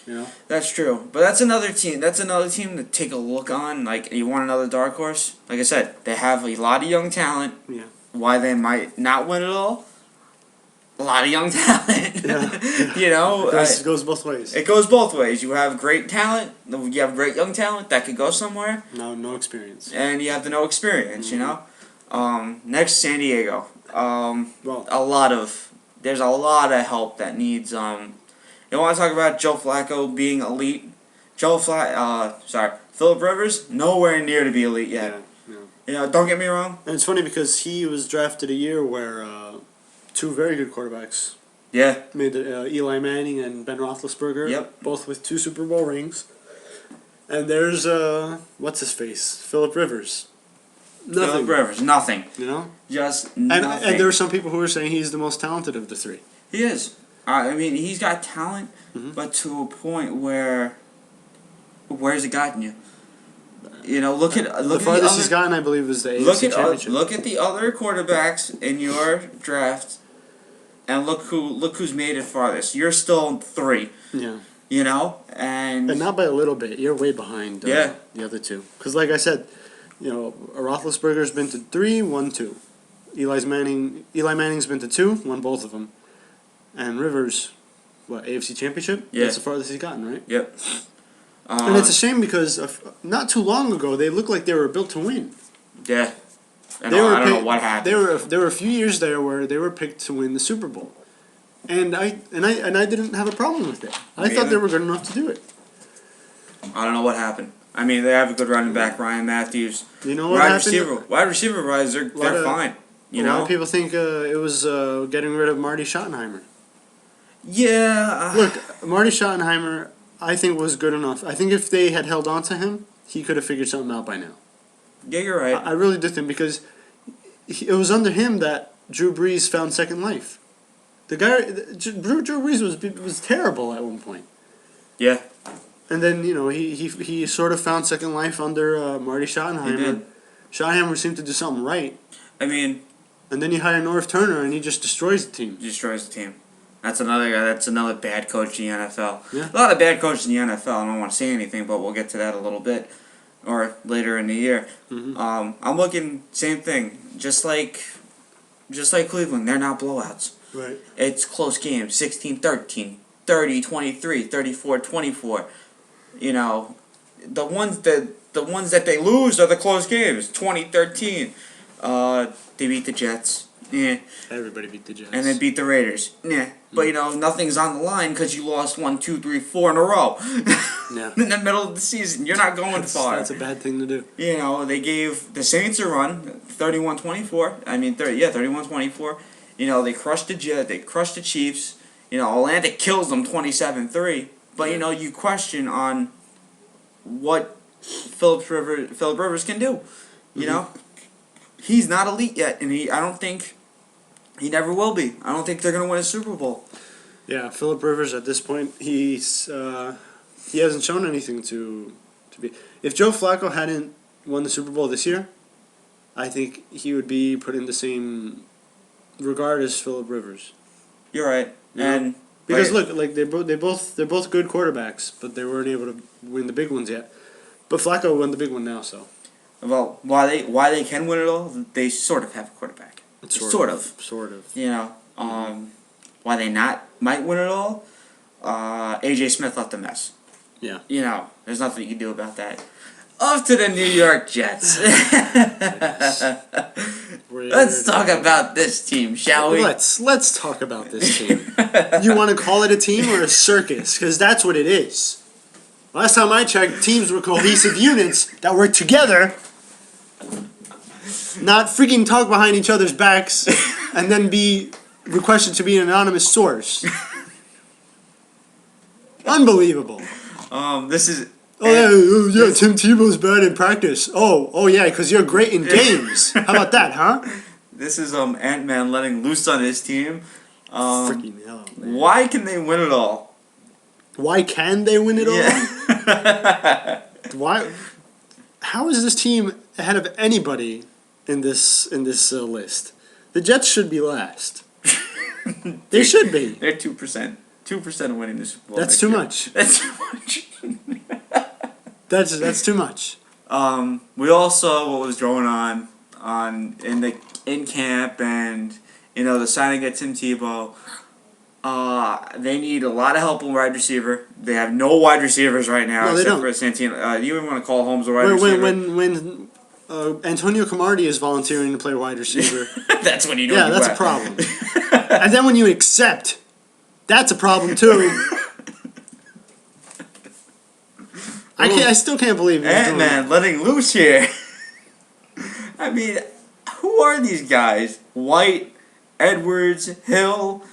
You know? That's true. But that's another team. That's another team to take a look on. Like, you want another dark horse? Like I said, they have a lot of young talent. Yeah. Why they might not win it all? A lot of young talent. Yeah. You know? It goes both ways. It goes both ways. You have great talent. You have great young talent that could go somewhere. No experience. And you have the no experience, you know? Next, San Diego. Well, There's a lot of help that needs, you want to talk about Joe Flacco being elite? Phillip Rivers, nowhere near to be elite yet. Yeah. You know, don't get me wrong. And it's funny because he was drafted a year where two very good quarterbacks made Eli Manning and Ben Roethlisberger. Yep. Both with 2 Super Bowl rings. And there's what's his face? Phillip Rivers. Nothing. Phillip Rivers, nothing. You know? Just nothing. And there were some people who were saying he's the most talented of the 3. He is. I mean, he's got talent, but to a point where's it gotten you? You know, look at the farthest he's gotten, I believe, is the AFC Championship. Look at the other quarterbacks in your draft, and look who's made it farthest. You're still 3. Yeah. You know, and not by a little bit. You're way behind. The other 2. Because, like I said, you know, Roethlisberger's been to 3, won 2. Eli Manning's been to 2, won both of them. And Rivers, AFC Championship? Yeah. That's the farthest he's gotten, right? Yep. And it's a shame because not too long ago they looked like they were built to win. Yeah. I don't know what happened. There were a few years there where they were picked to win the Super Bowl, and I didn't have a problem with it. I thought they were good enough to do it. I don't know what happened. I mean, they have a good running back, Ryan Matthews. You know what happened? Wide receiver wise, they're fine. A lot of people think it was getting rid of Marty Schottenheimer. Yeah. Look, Marty Schottenheimer, I think, was good enough. I think if they had held on to him, he could have figured something out by now. Yeah, you're right. I really do think because it was under him that Drew Brees found second life. The guy, Drew Brees was terrible at one point. Yeah. And then he sort of found second life under Marty Schottenheimer. He did. Schottenheimer seemed to do something right. I mean. And then you hire North Turner, and he just destroys the team. That's another guy. That's another bad coach in the NFL. Yeah. A lot of bad coaches in the NFL. I don't want to say anything, but we'll get to that a little bit, or later in the year. Mm-hmm. I'm looking same thing. Just like Cleveland, they're not blowouts. Right. It's close games. 16-13, 30-23, 34-24. You know, the ones that they lose are the close games. 2013. They beat the Jets. Yeah. Everybody beat the Jets. And they beat the Raiders. Yeah. But, nothing's on the line because you lost 1, 2, 3, 4 in a row. Yeah. In the middle of the season. You're not going far. That's a bad thing to do. They gave the Saints a run, 31-24. I mean, 31-24. They crushed the Jets. They crushed the Chiefs. Atlanta kills them 27-3. But, you question on what Phillip Rivers can do. You know? He's not elite yet, and I don't think he never will be. I don't think they're going to win a Super Bowl. Yeah, Phillip Rivers at this point, he hasn't shown anything to be. If Joe Flacco hadn't won the Super Bowl this year, I think he would be put in the same regard as Phillip Rivers. You're right, because look, like they're both good quarterbacks, but they weren't able to win the big ones yet. But Flacco won the big one now, so. Well, why they can win it all, they sort of have a quarterback. Sort of. Why they might win it all, A.J. Smith left a mess. Yeah. There's nothing you can do about that. Off to the New York Jets. Let's talk about this team, shall we? Let's talk about this team. You want to call it a team or a circus? Because that's what it is. Last time I checked, teams were cohesive units that work together, not freaking talk behind each other's backs, and then be requested to be an anonymous source. Unbelievable. This is. Yeah, Tim Tebow's bad in practice. Oh yeah, because you're great in games. How about that, huh? This is Ant-Man letting loose on his team. Freaking hell, man. Why can they win it all? Why can they win it all? Yeah. Why? How is this team ahead of anybody in this list? The Jets should be last. They should be. They're 2%. 2% of winning the Super Bowl. That's too much. That's too much. That's too much. We all saw what was going on in camp, and the signing of Tim Tebow. They need a lot of help on wide receiver. They have no wide receivers right now, except for Santino. You even want to call Holmes a wide receiver? When Antonio Cromartie is volunteering to play wide receiver, that's when you know. Yeah, that's a problem. And then when you accept, that's a problem too. I still can't believe it. Ant-Man letting loose here. I mean, who are these guys? White, Edwards, Hill,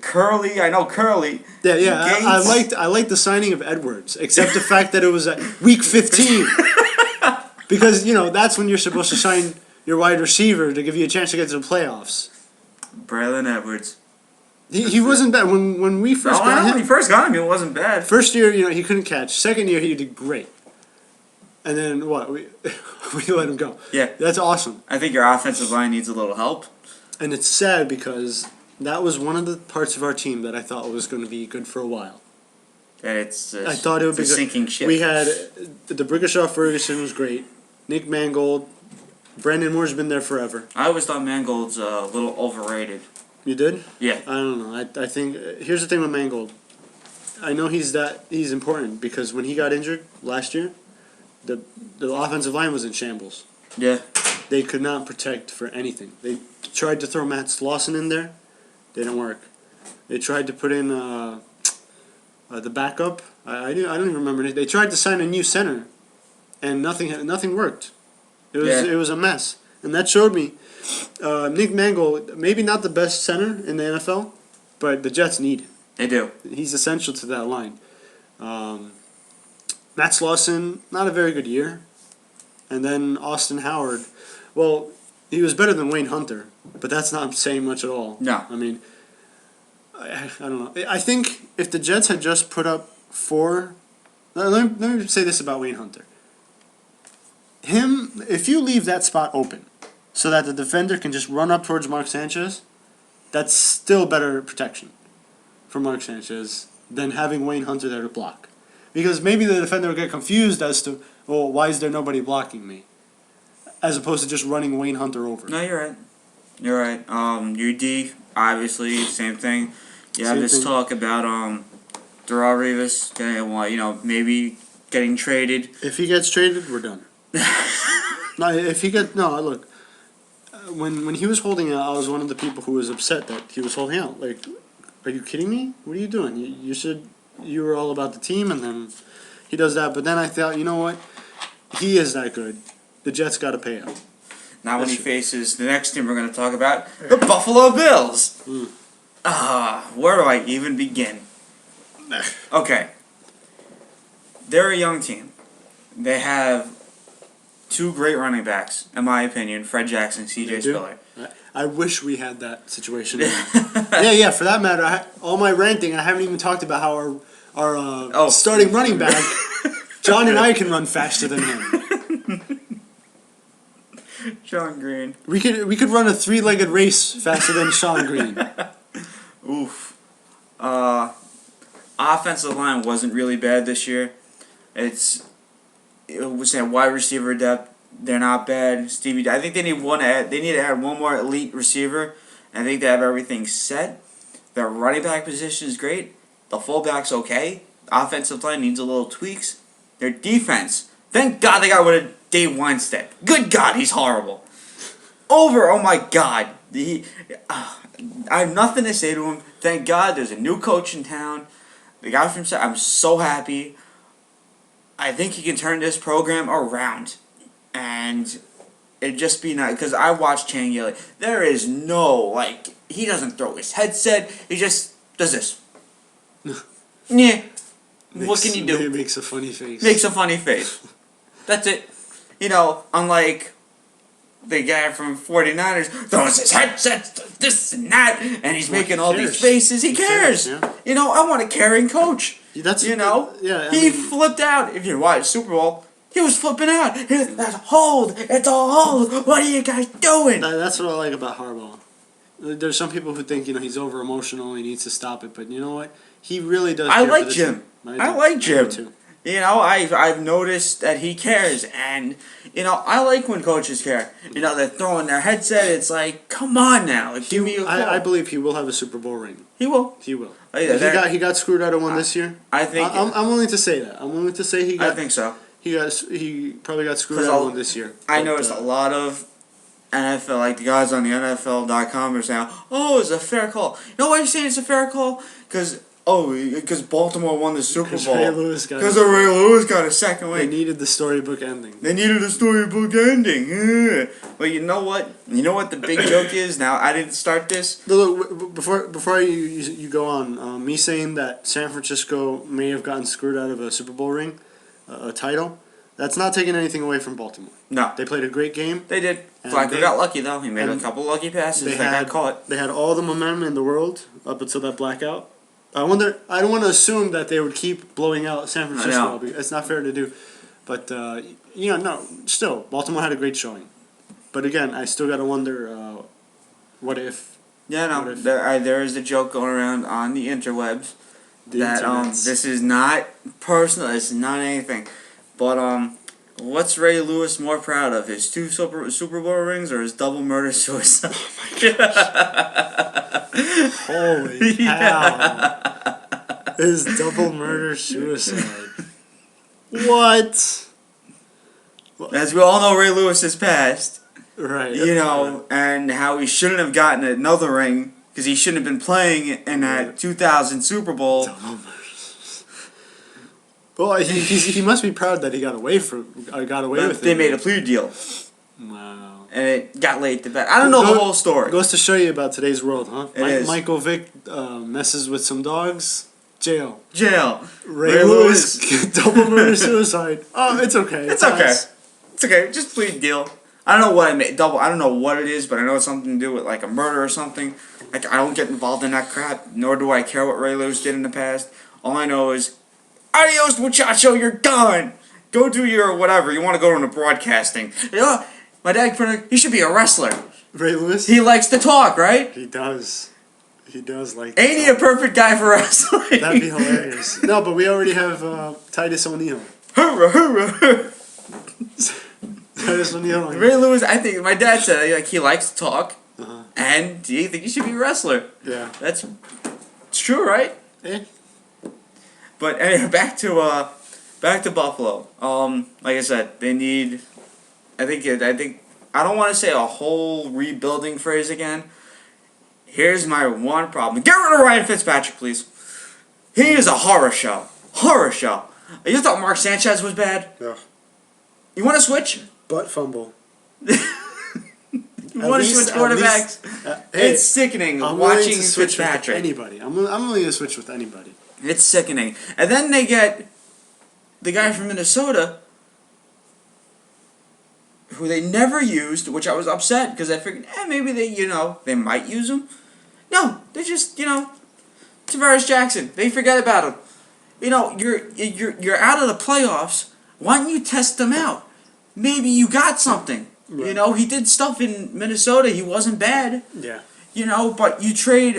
Curly. I know Curly. Yeah. Gates. I liked the signing of Edwards, except the fact that it was week 15. Because that's when you're supposed to sign your wide receiver to give you a chance to get to the playoffs. Braylon Edwards. He wasn't bad when we first got him. When he first got him, it wasn't bad. First year, he couldn't catch. Second year, he did great. And then what? We let him go. Yeah, that's awesome. I think your offensive line needs a little help. And it's sad because that was one of the parts of our team that I thought was going to be good for a while. And I thought it would be a sinking ship. We had the Brickashaw Ferguson was great. Nick Mangold, Brandon Moore's been there forever. I always thought Mangold's a little overrated. You did? Yeah. I don't know. I think here's the thing with Mangold. I know he's important because when he got injured last year, the offensive line was in shambles. Yeah. They could not protect for anything. They tried to throw Matt Slauson in there, didn't work. They tried to put in the backup. I don't even remember. They tried to sign a new center, and nothing worked. It was a mess, and that showed me. Nick Mangold, maybe not the best center in the NFL, but the Jets need him. They do. He's essential to that line. Matt Slauson, not a very good year. And then Austin Howard, well, he was better than Wayne Hunter, but that's not saying much at all. No. I mean, I don't know. I think if the Jets had just put up 4... Let me say this about Wayne Hunter. If you leave that spot open, so that the defender can just run up towards Mark Sanchez, that's still better protection for Mark Sanchez than having Wayne Hunter there to block. Because maybe the defender will get confused as to, well, why is there nobody blocking me? As opposed to just running Wayne Hunter over. No, you're right. You're right. Your D, obviously, same thing. You have this talk about Darrell Revis getting, maybe getting traded. If he gets traded, we're done. Look. When he was holding out, I was one of the people who was upset that he was holding out. Like, are you kidding me? What are you doing? You were all about the team, and then he does that. But then I thought, you know what? He is that good. The Jets got to pay out. Now when he faces the next team we're going to talk about, the Buffalo Bills. Where do I even begin? Okay. They're a young team. They have 2 great running backs, in my opinion, Fred Jackson, C.J. Spiller. I wish we had that situation. Yeah, for that matter, all my ranting, I haven't even talked about how our starting running back, John and I can run faster than him. Sean Green. We could run a 3-legged race faster than Sean Green. Oof. Offensive line wasn't really bad this year. We're saying wide receiver depth, they're not bad. Stevie, I think they need to add one more elite receiver. I think they have everything set. Their running back position is great. The fullback's okay. Offensive line needs a little tweaks. Their defense, thank God they got rid of Dave Weinstein. Good God, he's horrible. Oh my God. I have nothing to say to him. Thank God there's a new coach in town. The guy from I'm so happy. I think he can turn this program around. And it'd just be nice. Because I watched Chang Yelly. There is no, he doesn't throw his headset. He just does this. Yeah. What can you do? It makes a funny face. Makes a funny face. That's it. You know, unlike the guy from 49ers, throws his headset, this and that, and he's making all these faces. He cares. Yeah. You know, I want a caring coach. That's you know? Yeah. He flipped out. If you watch Super Bowl, he was flipping out. That's hold. It's a hold. What are you guys doing? That's what I like about Harbaugh. There's some people who think, he's over emotional, he needs to stop it, but you know what? He really does. I like Jim. I like Jim. Too. You know, I've noticed that he cares, and I like when coaches care. They're throwing their headset. It's like, come on now, give me a call. I believe he will have a Super Bowl ring. He will. He will. Oh, yeah, he got screwed out of one this year. I think. I'm willing to say that. I'm willing to say he got. I think so. He probably got screwed out of one this year. I noticed a lot of NFL, like the guys on the NFL.com are saying, "Oh, it's a fair call." You know why you're saying it's a fair call? Because Baltimore won the Super Bowl. Because Ray Lewis got a second win. They needed the storybook ending. They needed a storybook ending. Yeah. But you know what? You know what the big joke is? Now, I didn't start this. Look, before you go on, me saying that San Francisco may have gotten screwed out of a Super Bowl ring, a title, that's not taking anything away from Baltimore. No. They played a great game. They did. Flacco got lucky, though. He made a couple lucky passes. They got caught. They had all the momentum in the world up until that blackout. I don't want to assume that they would keep blowing out San Francisco. It's not fair to do. But, still, Baltimore had a great showing. But again, I still got to wonder, what if... Yeah, no, there is a joke going around on the interwebs that this is not personal, it's not anything. But, what's Ray Lewis more proud of, his 2 Super Bowl rings or his double murder suicide? Oh my gosh. Holy cow. His double murder suicide. What? As we all know, Ray Lewis has passed. Right. And how he shouldn't have gotten another ring because he shouldn't have been playing in that 2000 Super Bowl. Well, he must be proud that he got away with it. They made a plea deal. Wow. And it got laid to bed. I don't know the whole story. Goes to show you about today's world, huh? It is. Michael Vick messes with some dogs. Jail. Ray Lewis. Double murder suicide. Oh, it's okay. It's okay. Just plead deal. I don't know what I made double. I don't know what it is, but I know it's something to do with like a murder or something. Like I don't get involved in that crap. Nor do I care what Ray Lewis did in the past. All I know is, adios muchacho, you're done. Go do your whatever. You want to go into broadcasting. My dad, he should be a wrestler. Ray Lewis? He likes to talk, right? He does. He does like Ain't he a perfect guy for wrestling? That'd be hilarious. No, but we already have Titus O'Neil. Hurrah. Titus O'Neil. Ray Lewis, I think, my dad said he likes to talk. And do you think he should be a wrestler? Yeah. It's true, right? Yeah. But anyway, back to Buffalo. Like I said, they need. I think I don't want to say a whole rebuilding phrase again. Here's my one problem. Get rid of Ryan Fitzpatrick, please. He is a horror show. You thought Mark Sanchez was bad? Yeah. You want to switch? Butt fumble. You want to switch quarterbacks? It's sickening watching Fitzpatrick. Anybody. I'm willing to switch with anybody. It's sickening. And then they get the guy from Minnesota, who they never used, which I was upset because I figured, maybe they might use him. No, they just, Tavares Jackson. They forget about him. You're out of the playoffs. Why don't you test them out? Maybe you got something. Right. He did stuff in Minnesota. He wasn't bad. Yeah. But you trade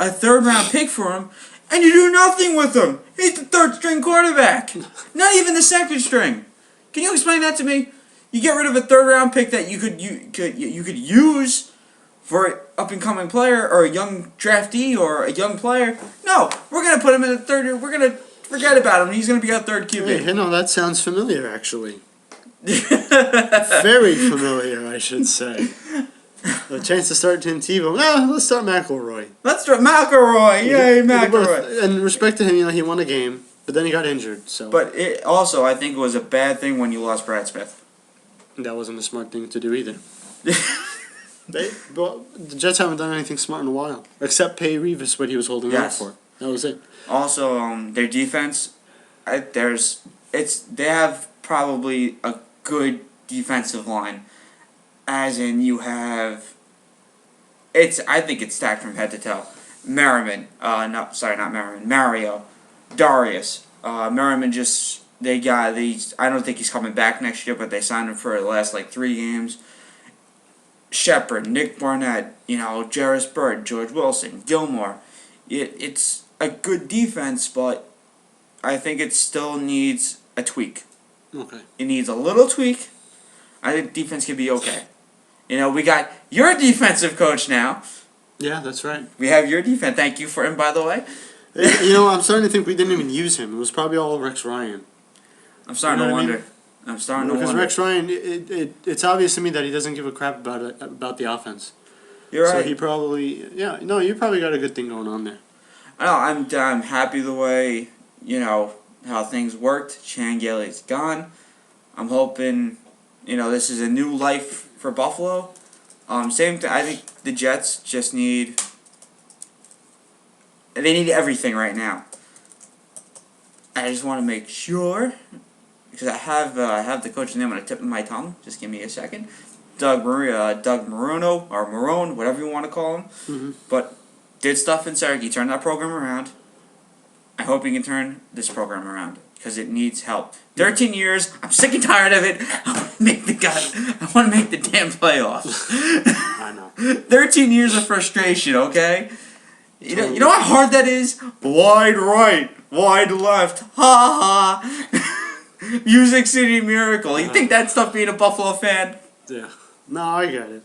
a 3rd round pick for him, and you do nothing with him. He's the 3rd string quarterback. Not even the 2nd string. Can you explain that to me? You get rid of a 3rd round pick that you could use for an up and coming player or a young draftee or a young player. No, we're gonna put him in the 3rd. We're gonna forget about him. He's gonna be our 3rd QB. Hey, that sounds familiar, actually. Very familiar, I should say. A chance to start Tim Tebow. No, let's start McElroy. Yay, McElroy. And respect to him, he won a game, but then he got injured. So. But it also, I think, it was a bad thing when you lost Brad Smith. That wasn't a smart thing to do either. The Jets haven't done anything smart in a while, except pay Revis what he was holding out for. That was it. Also, their defense they have probably a good defensive line, as in you have. I think it's stacked from head to toe. Merriman, no, sorry, not Merriman. Mario, Darius, Merriman I don't think he's coming back next year, but they signed him for the last 3 games. Shepard, Nick Barnett, Jarris Bird, George Wilson, Gilmore. It's a good defense, but I think it still needs a tweak. Okay. It needs a little tweak. I think defense can be okay. We got your defensive coach now. Yeah, that's right. We have your defense. Thank you for him, by the way. I'm starting to think we didn't even use him. It was probably all Rex Ryan. I'm starting to wonder. Because Rex Ryan, it's obvious to me that he doesn't give a crap about the offense. You're right. So he probably, you probably got a good thing going on there. I'm happy the way, how things worked. Chan Gailey's gone. I'm hoping, this is a new life for Buffalo. Same thing. I think the Jets just need everything right now. I just want to make sure, because I have the coach's name on the tip of my tongue. Just give me a second. Doug Maruno, or Marone, whatever you want to call him. Mm-hmm. But did stuff in Syracuse. He turned that program around. I hope he can turn this program around, because it needs help. 13 years. I'm sick and tired of it. I want to make the damn playoffs. I know. 13 years of frustration, okay? You know how hard that is? Wide right, wide left, ha ha. Music City Miracle. You think that's tough being a Buffalo fan? Yeah. No, I get it.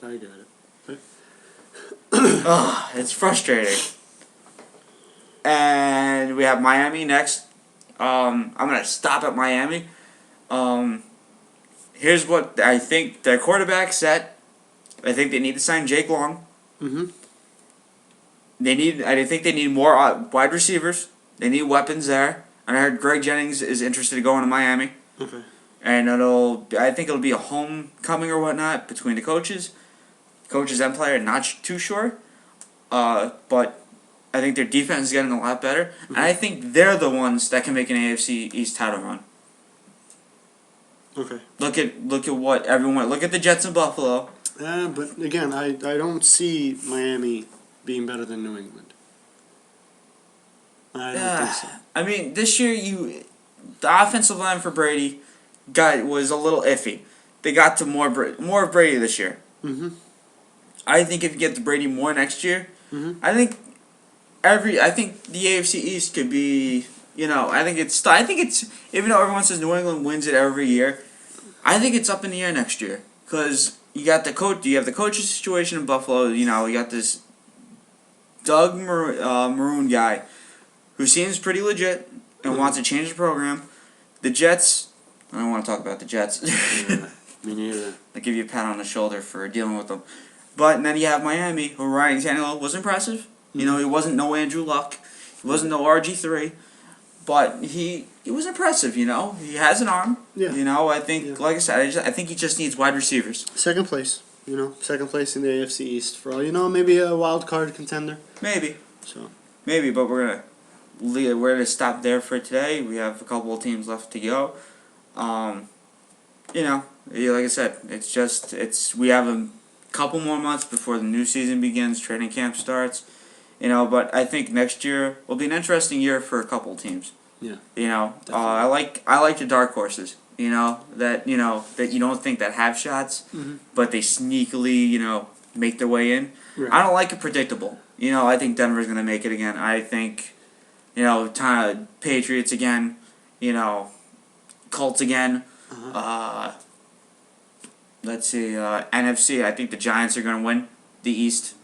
It's frustrating. And we have Miami next. I'm going to stop at Miami. Here's what I think. Their quarterback set. I think they need to sign Jake Long. Mm-hmm. I think they need more wide receivers. They need weapons there. And I heard Greg Jennings is interested in going to Miami. Okay. And I think it'll be a homecoming or whatnot between the coaches and player. Not too sure. But I think their defense is getting a lot better. Mm-hmm. And I think they're the ones that can make an AFC East title run. Okay. Look at what everyone. Look at the Jets in Buffalo. But again, I don't see Miami being better than New England. I don't think so. I mean, this year the offensive line for Brady was a little iffy. They got to more of Brady this year. Mm-hmm. I think if you get to Brady more next year, mm-hmm. I think the AFC East could be. I think it's even though everyone says New England wins it every year, I think it's up in the air next year, because you got the coach. You have the coach's situation in Buffalo. You got this Doug Maroon guy who seems pretty legit and wants to change the program. The Jets. I don't want to talk about the Jets. Me neither. I give you a pat on the shoulder for dealing with them. But then you have Miami, who Ryan Tannehill was impressive. He wasn't no Andrew Luck. He wasn't no RG3. But he was impressive, He has an arm. Yeah. I think, like I said, I think he just needs wide receivers. Second place. Second place in the AFC East. For all maybe a wild card contender. Maybe. So. Maybe, but we're gonna stop there for today. We have a couple of teams left to go. Like I said, we have a couple more months before the new season begins. Training camp starts. But I think next year will be an interesting year for a couple of teams. Yeah. I like the dark horses. That you don't think that have shots, mm-hmm. but they sneakily make their way in. Right. I don't like it predictable. I think Denver's gonna make it again. I think, Patriots again. Colts again. Uh-huh. Let's see. NFC. I think the Giants are gonna win the East.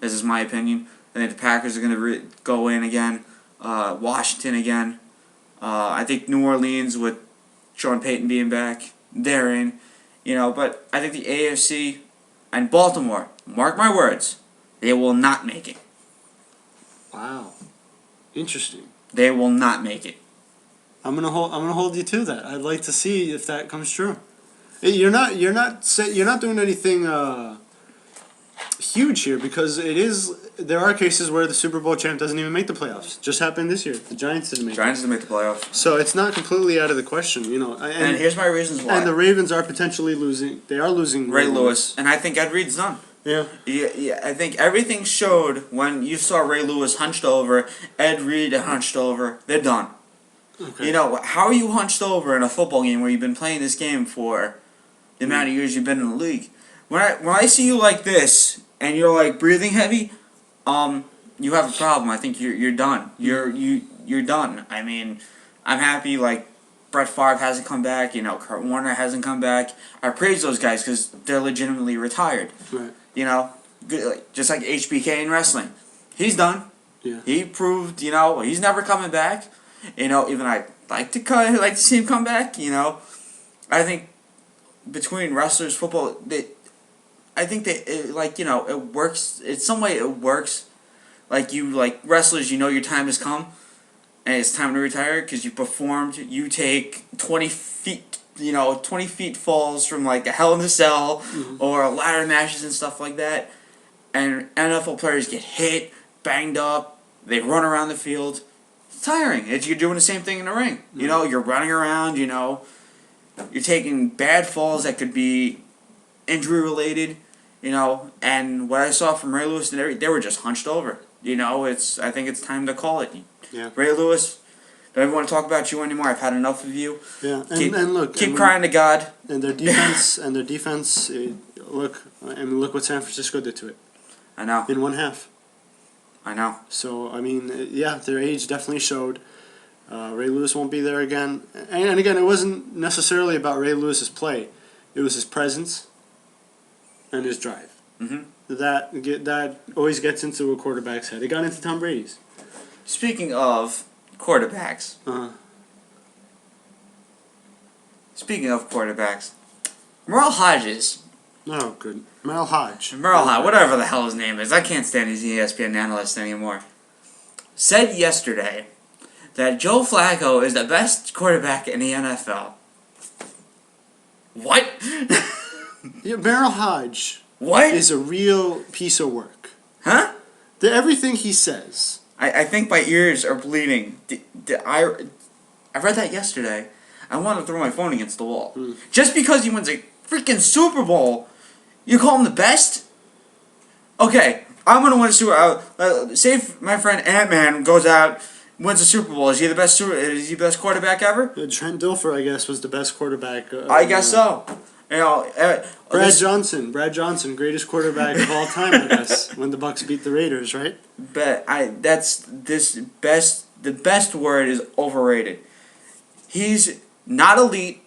This is my opinion. I think the Packers are gonna go in again. Washington again. I think New Orleans with Sean Payton being back, they're in. But I think the AFC and Baltimore, mark my words, they will not make it. Wow. Interesting. They will not make it. I'm gonna hold you to that. I'd like to see if that comes true. You're not doing anything huge here because there are cases where the Super Bowl champ doesn't even make the playoffs. Just happened this year. The Giants didn't make Giants didn't make the playoffs. So it's not completely out of the question, And here's my reasons why. And the Ravens are potentially losing. They are losing Ray Lewis. And I think Ed Reed's done. Yeah. Yeah, I think everything showed when you saw Ray Lewis hunched over, Ed Reed hunched over, they're done. Okay. How are you hunched over in a football game where you've been playing this game for the amount of years you've been in the league? When I see you like this and you're like breathing heavy, you have a problem. I think you're done. You're done. I mean, I'm happy like Brett Favre hasn't come back. Kurt Warner hasn't come back. I praise those guys because they're legitimately retired. Right. Just like HBK in wrestling, he's done. Yeah. He proved. He's never coming back. Even I'd like to see him come back. I think between wrestlers, football, it works. In some way, it works. Like wrestlers, your time has come, and it's time to retire because you performed. You take 20 feet. 20 feet falls from like a Hell in a Cell or ladder matches and stuff like that. And NFL players get hit, banged up, they run around the field. It's tiring. You're doing the same thing in the ring. You're running around, you're taking bad falls that could be injury related, and what I saw from Ray Lewis, they were just hunched over. I think it's time to call it. Yeah. Ray Lewis, don't even want to talk about you anymore. I've had enough of you. Yeah, and look, keep crying to God. And their defense, look what San Francisco did to it. I know. In one half. I know. So their age definitely showed. Ray Lewis won't be there again, and again, it wasn't necessarily about Ray Lewis's play. It was his presence and his drive. Mm-hmm. That always gets into a quarterback's head. It got into Tom Brady's. Speaking of quarterbacks. Merle Hodges. Oh, good. Merle Hodge. Whatever the hell his name is. I can't stand his ESPN analyst anymore. Said yesterday that Joe Flacco is the best quarterback in the NFL. What? Yeah, Merle Hodge. What? Is a real piece of work. Huh? Everything he says. I think my ears are bleeding. I read that yesterday. I want to throw my phone against the wall. Just because he wins a freaking Super Bowl, you call him the best? Okay, I'm gonna win a Super Bowl. Say if my friend Ant-Man goes out, wins a Super Bowl. Is he the best quarterback ever? Trent Dilfer, I guess, was the best quarterback. I guess so. Brad Johnson, greatest quarterback of all time, I guess, when the Bucs beat the Raiders, right? But the best word is overrated. He's not elite,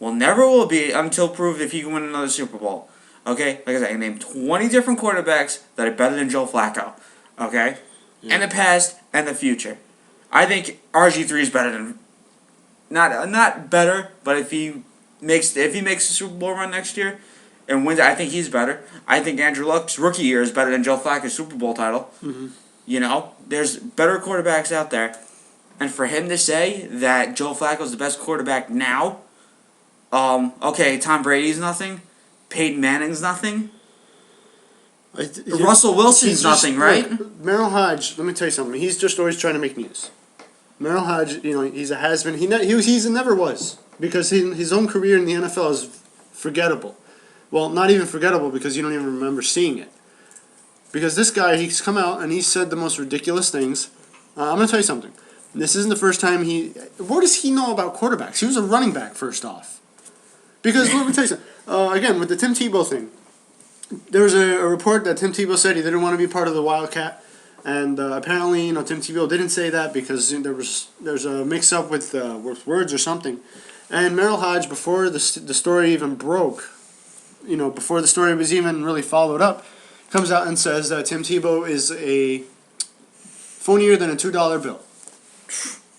never will be until proved if he can win another Super Bowl. Okay? Like I said, I can name 20 different quarterbacks that are better than Joe Flacco. Okay? Yeah. In the past and the future. I think RG3 is better than not better, but if he makes a Super Bowl run next year and wins, I think he's better. I think Andrew Luck's rookie year is better than Joe Flacco's Super Bowl title. Mm-hmm. There's better quarterbacks out there. And for him to say that Joe Flacco's the best quarterback now, okay, Tom Brady's nothing, Peyton Manning's nothing, Russell Wilson's nothing, right? Look, Merle Hodge, let me tell you something. He's just always trying to make news. Merle Hodge, he's a has-been. He never was. Because his own career in the NFL is forgettable. Well, not even forgettable because you don't even remember seeing it. Because this guy, he's come out and he's said the most ridiculous things. I'm going to tell you something. This isn't the first time what does he know about quarterbacks? He was a running back, first off. Because, let me tell you something. Again, with the Tim Tebow thing, there was a report that Tim Tebow said he didn't want to be part of the Wildcat. And apparently, Tim Tebow didn't say that because there's a mix-up with words or something. And Merle Hodge, before the story even broke, before the story was even really followed up, comes out and says that Tim Tebow is a phonier than a $2 bill.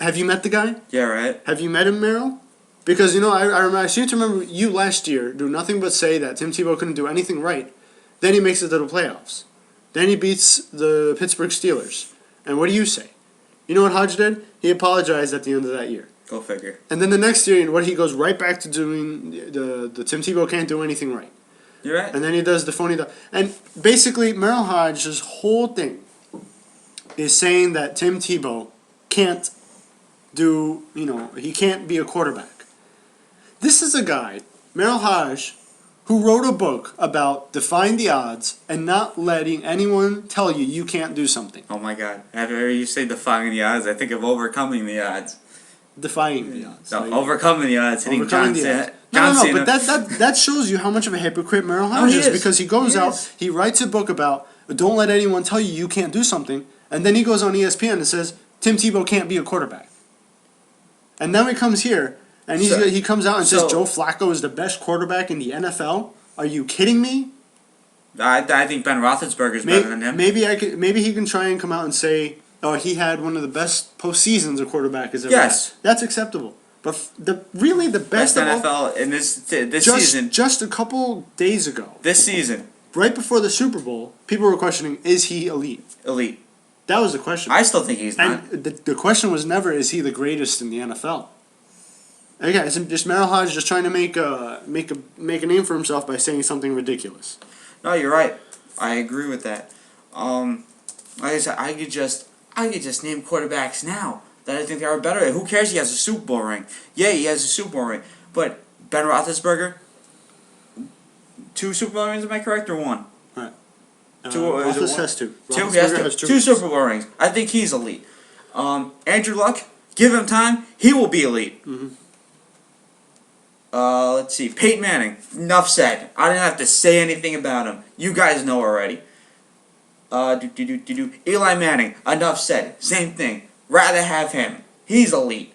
Have you met the guy? Yeah, right. Have you met him, Merrill? Because, I seem to remember you last year do nothing but say that Tim Tebow couldn't do anything right. Then he makes it to the playoffs. Then he beats the Pittsburgh Steelers. And what do you say? You know what Hodge did? He apologized at the end of that year. Go figure. And then the next year, he goes right back to doing the Tim Tebow can't do anything right. You're right. And then he does the phony duck. And basically, Merrill Hodge's whole thing is saying that Tim Tebow can't do, he can't be a quarterback. This is a guy, Merrill Hodge, who wrote a book about defying the odds and not letting anyone tell you can't do something. Oh my God! After you say defying the odds, I think of overcoming the odds. Defying the odds. No, overcoming the odds. Hitting Overcoming John the odds. Cena. No, but that shows you how much of a hypocrite Merrill Hodge is, because he goes out, he writes a book about don't let anyone tell you can't do something, and then he goes on ESPN and says Tim Tebow can't be a quarterback. And now he comes here and he comes out and says Joe Flacco is the best quarterback in the NFL. Are you kidding me? I think Ben Roethlisberger is better than him. Maybe he can try and come out and say, oh, he had one of the best postseasons a quarterback has ever had. That's acceptable. But the best NFL in this season. Just a couple days ago. This season. Right before the Super Bowl, people were questioning, is he elite? Elite. That was the question. I still think he's not. And the question was never, is he the greatest in the NFL? Again, it's just Merrill Hodge just trying to make a name for himself by saying something ridiculous. No, you're right. I agree with that. Like I said, I could just name quarterbacks now that I think they are better. Who cares? He has a Super Bowl ring. Yeah, he has a Super Bowl ring. But Ben Roethlisberger, 2 Super Bowl rings. Am I correct, or 1? Right. Roethlisberger has 2. He has 2 Super Bowl rings. I think he's elite. Andrew Luck, give him time, he will be elite. Mm-hmm. Let's see. Peyton Manning. Enough said. I didn't have to say anything about him. You guys know already. Eli Manning. Enough said. Same thing. Rather have him. He's elite.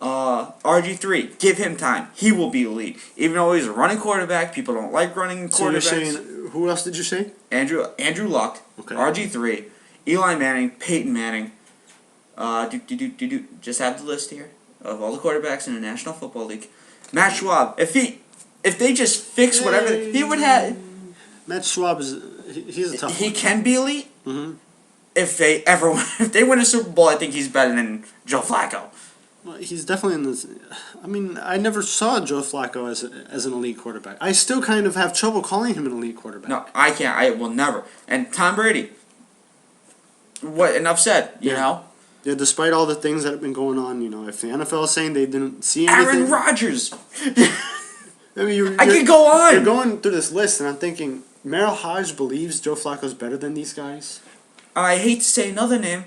RG3. Give him time. He will be elite. Even though he's a running quarterback, people don't like running quarterbacks. So you're saying, who else did you say? Andrew Luck. Okay. RG3. Eli Manning. Peyton Manning. Just have the list here of all the quarterbacks in the National Football League. Matt Schwab, if they just fix whatever he would have. Matt Schwab he's a tough one. He can be elite. Mm-hmm. If they win a Super Bowl, I think he's better than Joe Flacco. Well, he's definitely in this. I mean, I never saw Joe Flacco as an elite quarterback. I still kind of have trouble calling him an elite quarterback. No, I can't. I will never. And Tom Brady. What? Enough said. You know. Yeah, despite all the things that have been going on, if the NFL is saying they didn't see anything... Aaron Rodgers! I mean, I could go on! You're going through this list, and I'm thinking, Merrill Hodge believes Joe Flacco's better than these guys? I hate to say another name,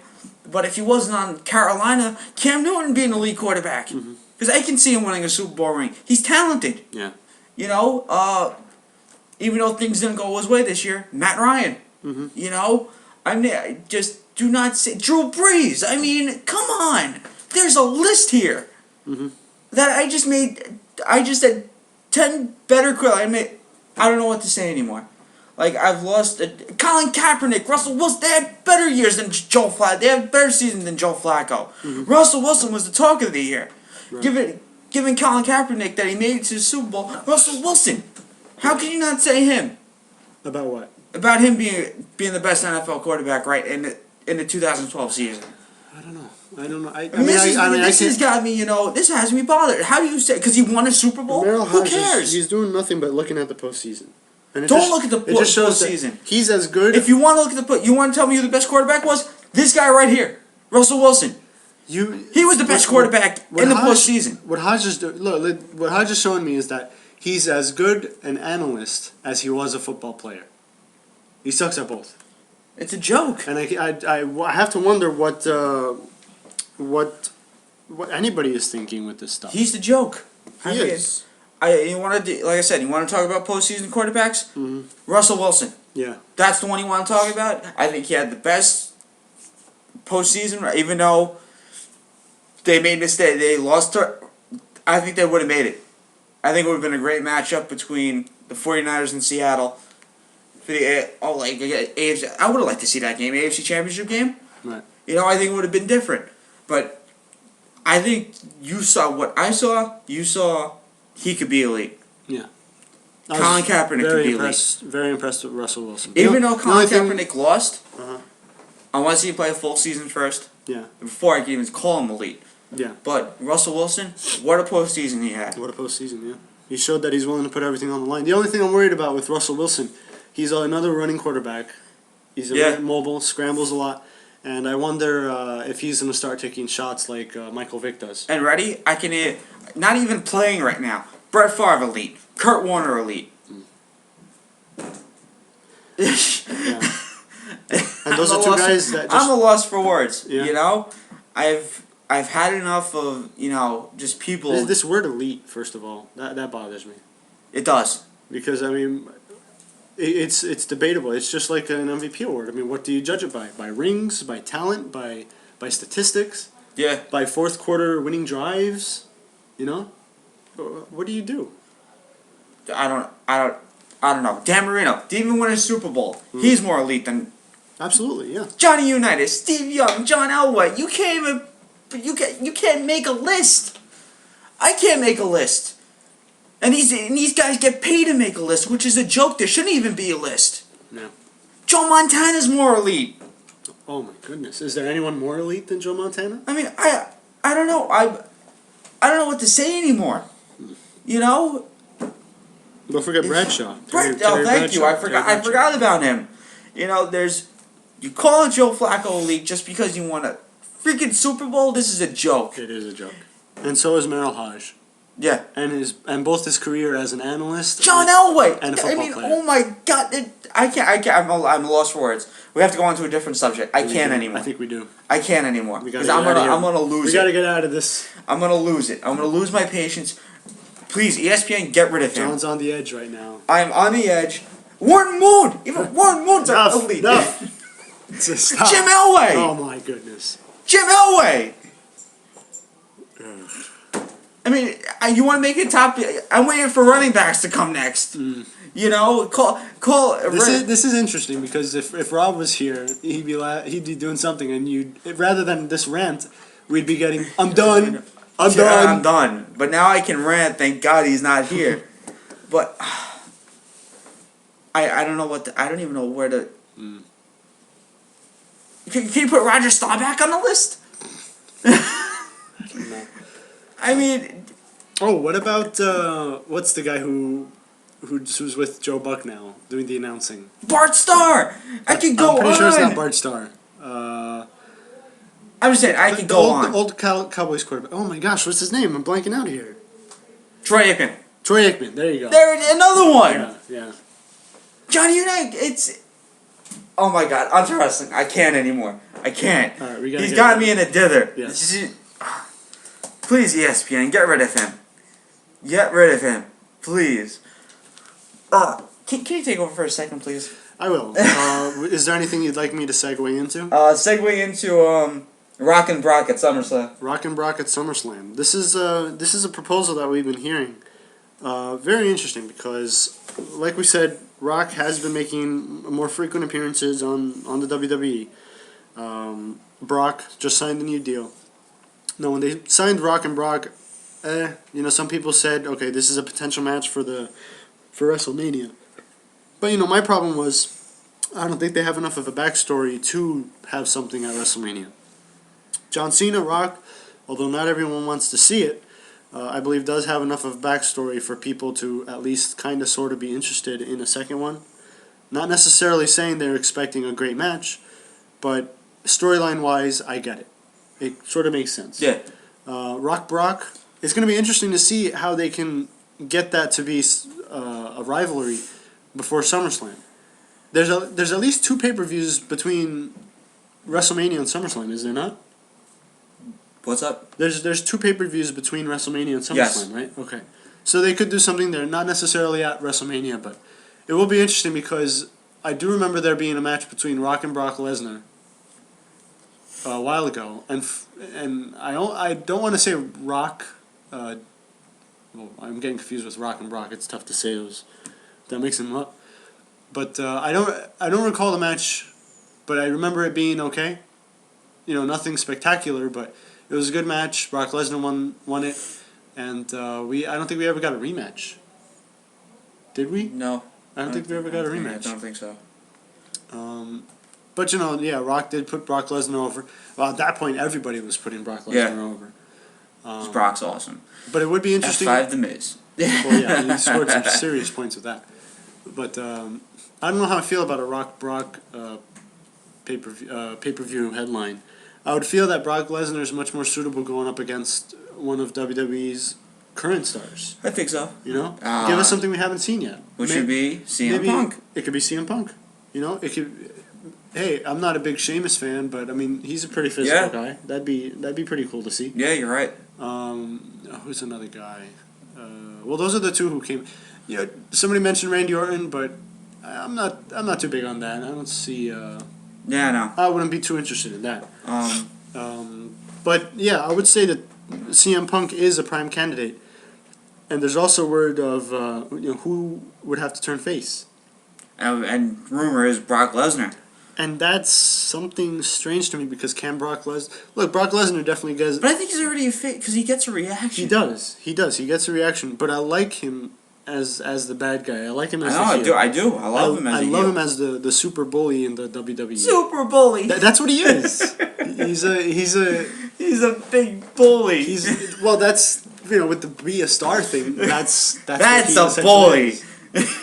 but if he wasn't on Carolina, Cam Newton would be an elite quarterback. Because I can see him winning a Super Bowl ring. He's talented. Yeah. Even though things didn't go his way this year, Matt Ryan. Do not say Drew Brees. I mean, come on. There's a list here that I just made. I just said 10 better. I don't know what to say anymore. Like, I've lost Colin Kaepernick, Russell Wilson. They had better years than Joe Flacco. They had better season than Joe Flacco. Russell Wilson was the talk of the year. Right. Given Colin Kaepernick that he made it to the Super Bowl, Russell Wilson. How can you not say him? About what? About him being the best NFL quarterback, right? In the 2012 season. I don't know. This has got me, this has me bothered. How do you say, because he won a Super Bowl? Who cares? He's doing nothing but looking at the postseason. Don't look at the postseason. He's as good. If you want to look at you want to tell me who the best quarterback was? This guy right here, Russell Wilson. He was the best quarterback in the postseason. What Hodge is showing me is that he's as good an analyst as he was a football player. He sucks at both. It's a joke. And I have to wonder what anybody is thinking with this stuff. He's the joke. He is. You want to, like I said, you want to talk about postseason quarterbacks? Russell Wilson. Yeah. That's the one you want to talk about? I think he had the best postseason, even though they made mistakes. They lost I think they would have made it. I think it would have been a great matchup between the 49ers and Seattle. I would have liked to see that game, AFC Championship game. Right. I think it would have been different. But I think you saw what I saw. You saw he could be elite. Yeah. Colin Kaepernick could be elite. Very impressed with Russell Wilson. Even though Colin Kaepernick lost, I want to see him play a full season first. Yeah. Before I can even call him elite. Yeah. But Russell Wilson, what a postseason he had. What a postseason, yeah. He showed that he's willing to put everything on the line. The only thing I'm worried about with Russell Wilson, he's another running quarterback. He's mobile, scrambles a lot. And I wonder if he's going to start taking shots like Michael Vick does. And ready? I can not even playing right now. Brett Favre elite. Kurt Warner elite. Yeah. And those are two guys that I'm a loss for words. Yeah. You know, I've had enough of just people. This word elite, first of all, that bothers me. It does. Because I mean, it's debatable. It's just like an MVP award. I mean, what do you judge it by? By rings, by talent, by statistics, Yeah. by fourth quarter winning drives. You know, what do you do? I don't know. Dan Marino didn't even win a Super Bowl. He's more elite than Absolutely, yeah. Johnny Unitas, Steve Young, John Elway. You can't make a list. I can't make a list. And these guys get paid to make a list, which is a joke. There shouldn't even be a list. No. Joe Montana's more elite. Oh my goodness! Is there anyone more elite than Joe Montana? I mean, I don't know. I don't know what to say anymore. You know. Don't forget Bradshaw. Thank you. I forgot about him. You know, you call Joe Flacco elite just because you won a freaking Super Bowl. This is a joke. It is a joke. And so is Merrill Hodge. Yeah. And both his career as an analyst. John Elway. And a football player. Oh my God. I can't. I'm lost for words. We have to go on to a different subject. I can't anymore. I think we do. I can't anymore. Because I'm gonna lose it. We gotta get out of this. I'm gonna lose it. I'm gonna lose my patience. Please, ESPN, get rid of him. John's on the edge right now. I'm on the edge. Warren Moon! Even Warren Moon's elite. Stop. Jim Elway! Oh my goodness. Jim Elway! I mean, you want to make it top? I'm waiting for running backs to come next. You know, call. This is interesting because if Rob was here, he'd be doing something, and rather than this rant, we'd be getting I'm done. I'm done. But now I can rant. Thank God he's not here. But I don't know I don't even know where to. Can you put Roger Staubach on the list? No. I mean. Oh, what about what's the guy who's with Joe Buck now doing the announcing? Bart Starr. I could go on. I'm pretty sure it's not Bart Starr. I'm just saying I could go on. The old Cowboys quarterback. Oh my gosh, what's his name? I'm blanking out here. Troy Aikman. Troy Aikman. There you go. There, another one. Yeah. Johnny Unitas. It's. Oh my God, onto wrestling. I can't anymore. I can't. All right, He's got me in a dither. Yes. Please, ESPN, get rid of him. Get rid of him, please. Can you take over for a second, please? I will. Is there anything you'd like me to segue into? Segue into Rock and Brock at SummerSlam. Rock and Brock at SummerSlam. This is a proposal that we've been hearing. Very interesting because, like we said, Rock has been making more frequent appearances on the WWE. Brock just signed a new deal. Now, when they signed Rock and Brock, some people said, okay, this is a potential match for WrestleMania. But, my problem was, I don't think they have enough of a backstory to have something at WrestleMania. John Cena, Rock, although not everyone wants to see it, I believe does have enough of a backstory for people to at least kind of sort of be interested in a second one. Not necessarily saying they're expecting a great match, but storyline-wise, I get it. It sort of makes sense. Yeah. Rock Brock, it's going to be interesting to see how they can get that to be a rivalry before SummerSlam. There's at least 2 pay-per-views between WrestleMania and SummerSlam, is there not? What's up? There's 2 pay-per-views between WrestleMania and SummerSlam, yes. Right? Okay. So they could do something there, not necessarily at WrestleMania, but it will be interesting because I do remember there being a match between Rock and Brock Lesnar a while ago, and I don't want to say Rock. Well, I'm getting confused with Rock and Brock. It's tough to say those. That makes them up. But I don't recall the match, but I remember it being okay. Nothing spectacular, but it was a good match. Brock Lesnar won it, and I don't think we ever got a rematch. Did we? No. I don't think we ever got a rematch. I don't think so. But Rock did put Brock Lesnar over. Well, at that point, everybody was putting Brock Lesnar over. Brock's awesome. But it would be interesting. F5 The Miz. Well, yeah, he scored some serious points with that. But I don't know how I feel about a Rock Brock pay-per-view headline. I would feel that Brock Lesnar is much more suitable going up against one of WWE's current stars. I think so. You know, give us something we haven't seen yet. Which would be CM Punk. It could be CM Punk. You know, it could. Hey, I'm not a big Sheamus fan, but I mean he's a pretty physical guy. That'd be pretty cool to see. Yeah, you're right. Who's another guy? Well, those are the two who came. You know, somebody mentioned Randy Orton, but I'm not too big on that. I don't see. Yeah, no. I wouldn't be too interested in that. But yeah, I would say that CM Punk is a prime candidate, and there's also word of who would have to turn face. And rumor is Brock Lesnar. And that's something strange to me because Brock Lesnar definitely gets. But I think he's already a fit because he gets a reaction. He does. He gets a reaction. But I like him as the bad guy. I like him as the heel. I do. I love him as a heel. I love him as the super bully in the WWE. Super bully. That's what he is. He's a big bully. That's with the be a star thing. That's a bully.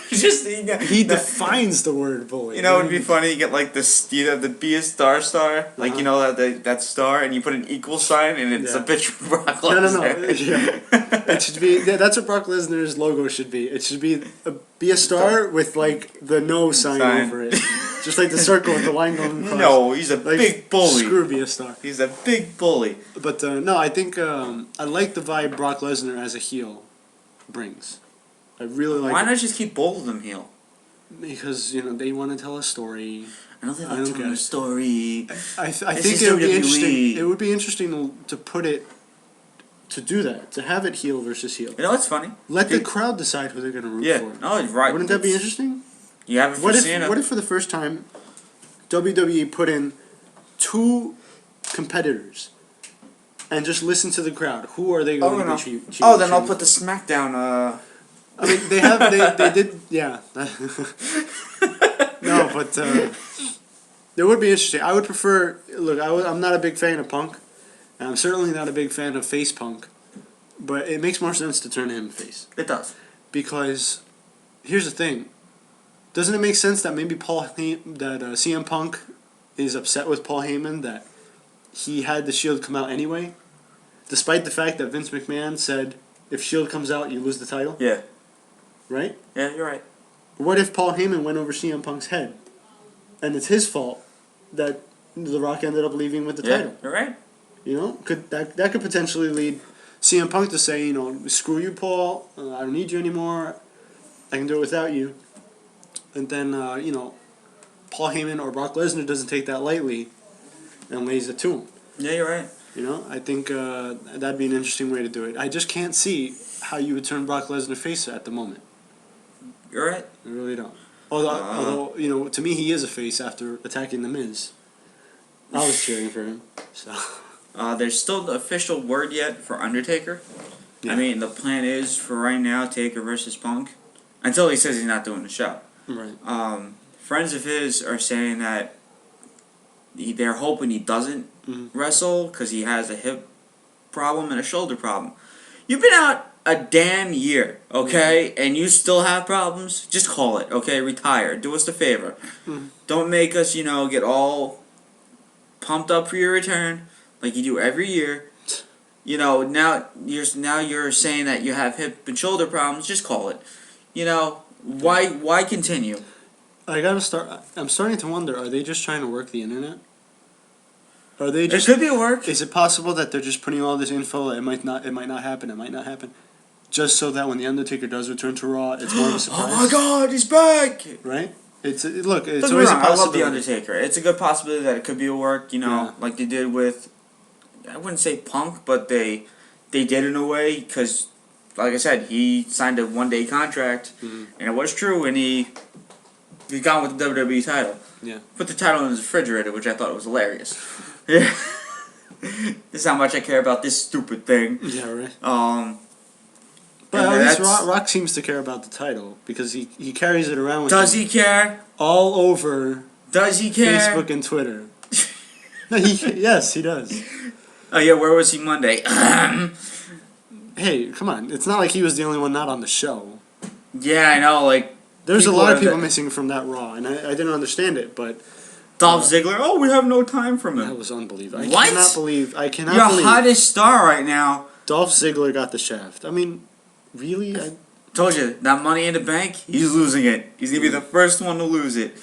He defines the word bully. You know, it'd be funny. You get like the be a star, like that star, and you put an equal sign, and it's a picture of Brock Lesnar. No. Yeah. It should be. Yeah, that's what Brock Lesnar's logo should be. It should be a star with like the no sign over it, just like the circle with the line going across. No, he's a big bully. Screw be a star. He's a big bully. But no, I think I like the vibe Brock Lesnar as a heel brings. I really like. Why not just keep both of them heel? Because they want to tell a story. I don't think they like telling a story. I think it would be interesting. It would be interesting to put it. To do that, to have it heel versus heel. You know what's funny? Let the crowd decide who they're going to root for. Yeah, no, right. Wouldn't that be interesting? You haven't foreseen it. What if for the first time, WWE put in two competitors, and just listen to the crowd? Who are they going to be cheering? Then I'll put the SmackDown. I mean, they did, yeah. No, but it would be interesting. I would prefer. Look, I'm not a big fan of Punk. And I'm certainly not a big fan of face Punk, but it makes more sense to turn him face. It does. Because here's the thing. Doesn't it make sense that maybe CM Punk is upset with Paul Heyman that he had the Shield come out anyway? Despite the fact that Vince McMahon said, if Shield comes out, you lose the title? Yeah. Right? Yeah, you're right. What if Paul Heyman went over CM Punk's head? And it's his fault that The Rock ended up leaving with the title. Yeah, you're right. You know, that could potentially lead CM Punk to say, screw you, Paul. I don't need you anymore. I can do it without you. And then, Paul Heyman or Brock Lesnar doesn't take that lightly and lays it to him. Yeah, you're right. I think that'd be an interesting way to do it. I just can't see how you would turn Brock Lesnar face at the moment. You're right. I really don't. Although, to me, he is a face after attacking The Miz. I was cheering for him, so... There's still the official word yet for Undertaker. Yeah. I mean, the plan is for right now, Taker versus Punk. Until he says he's not doing the show. Right. Friends of his are saying that they're hoping he doesn't wrestle because he has a hip problem and a shoulder problem. You've been out a damn year, okay? And you still have problems? Just call it, okay? Retire. Do us the favor. Don't make us, get all pumped up for your return. Like you do every year, now you're saying that you have hip and shoulder problems. Just call it. Why continue? I'm starting to wonder: are they just trying to work the internet? Are they just? It could be a work. Is it possible that they're just putting all this info? It might not happen. Just so that when the Undertaker does return to Raw, it's more of a surprise. Oh my God, he's back! Right? It's always a possibility. I love the Undertaker. It's a good possibility that it could be a work. Like they did with. I wouldn't say Punk, but they did in a way because, like I said, he signed a one-day contract, and it was true, and he's gone with the WWE title. Yeah. Put the title in his refrigerator, which I thought was hilarious. Yeah. This is how much I care about this stupid thing. Yeah, right. But at least Rock seems to care about the title because he carries it around with him. Does he care? All over. Does he care? Facebook and Twitter. No, yes, he does. Oh yeah, where was he Monday? hey, come on. It's not like he was the only one not on the show. Yeah, I know. Like, There's a people lot are of people the- missing from that Raw, and I didn't understand it, but Dolph Ziggler. Oh, we have no time from that him. was unbelievable. What? I cannot Your believe hottest star right now. Dolph Ziggler got the shaft. I mean, really? Told you that Money in the Bank. He's losing it. He's gonna be the first one to lose it.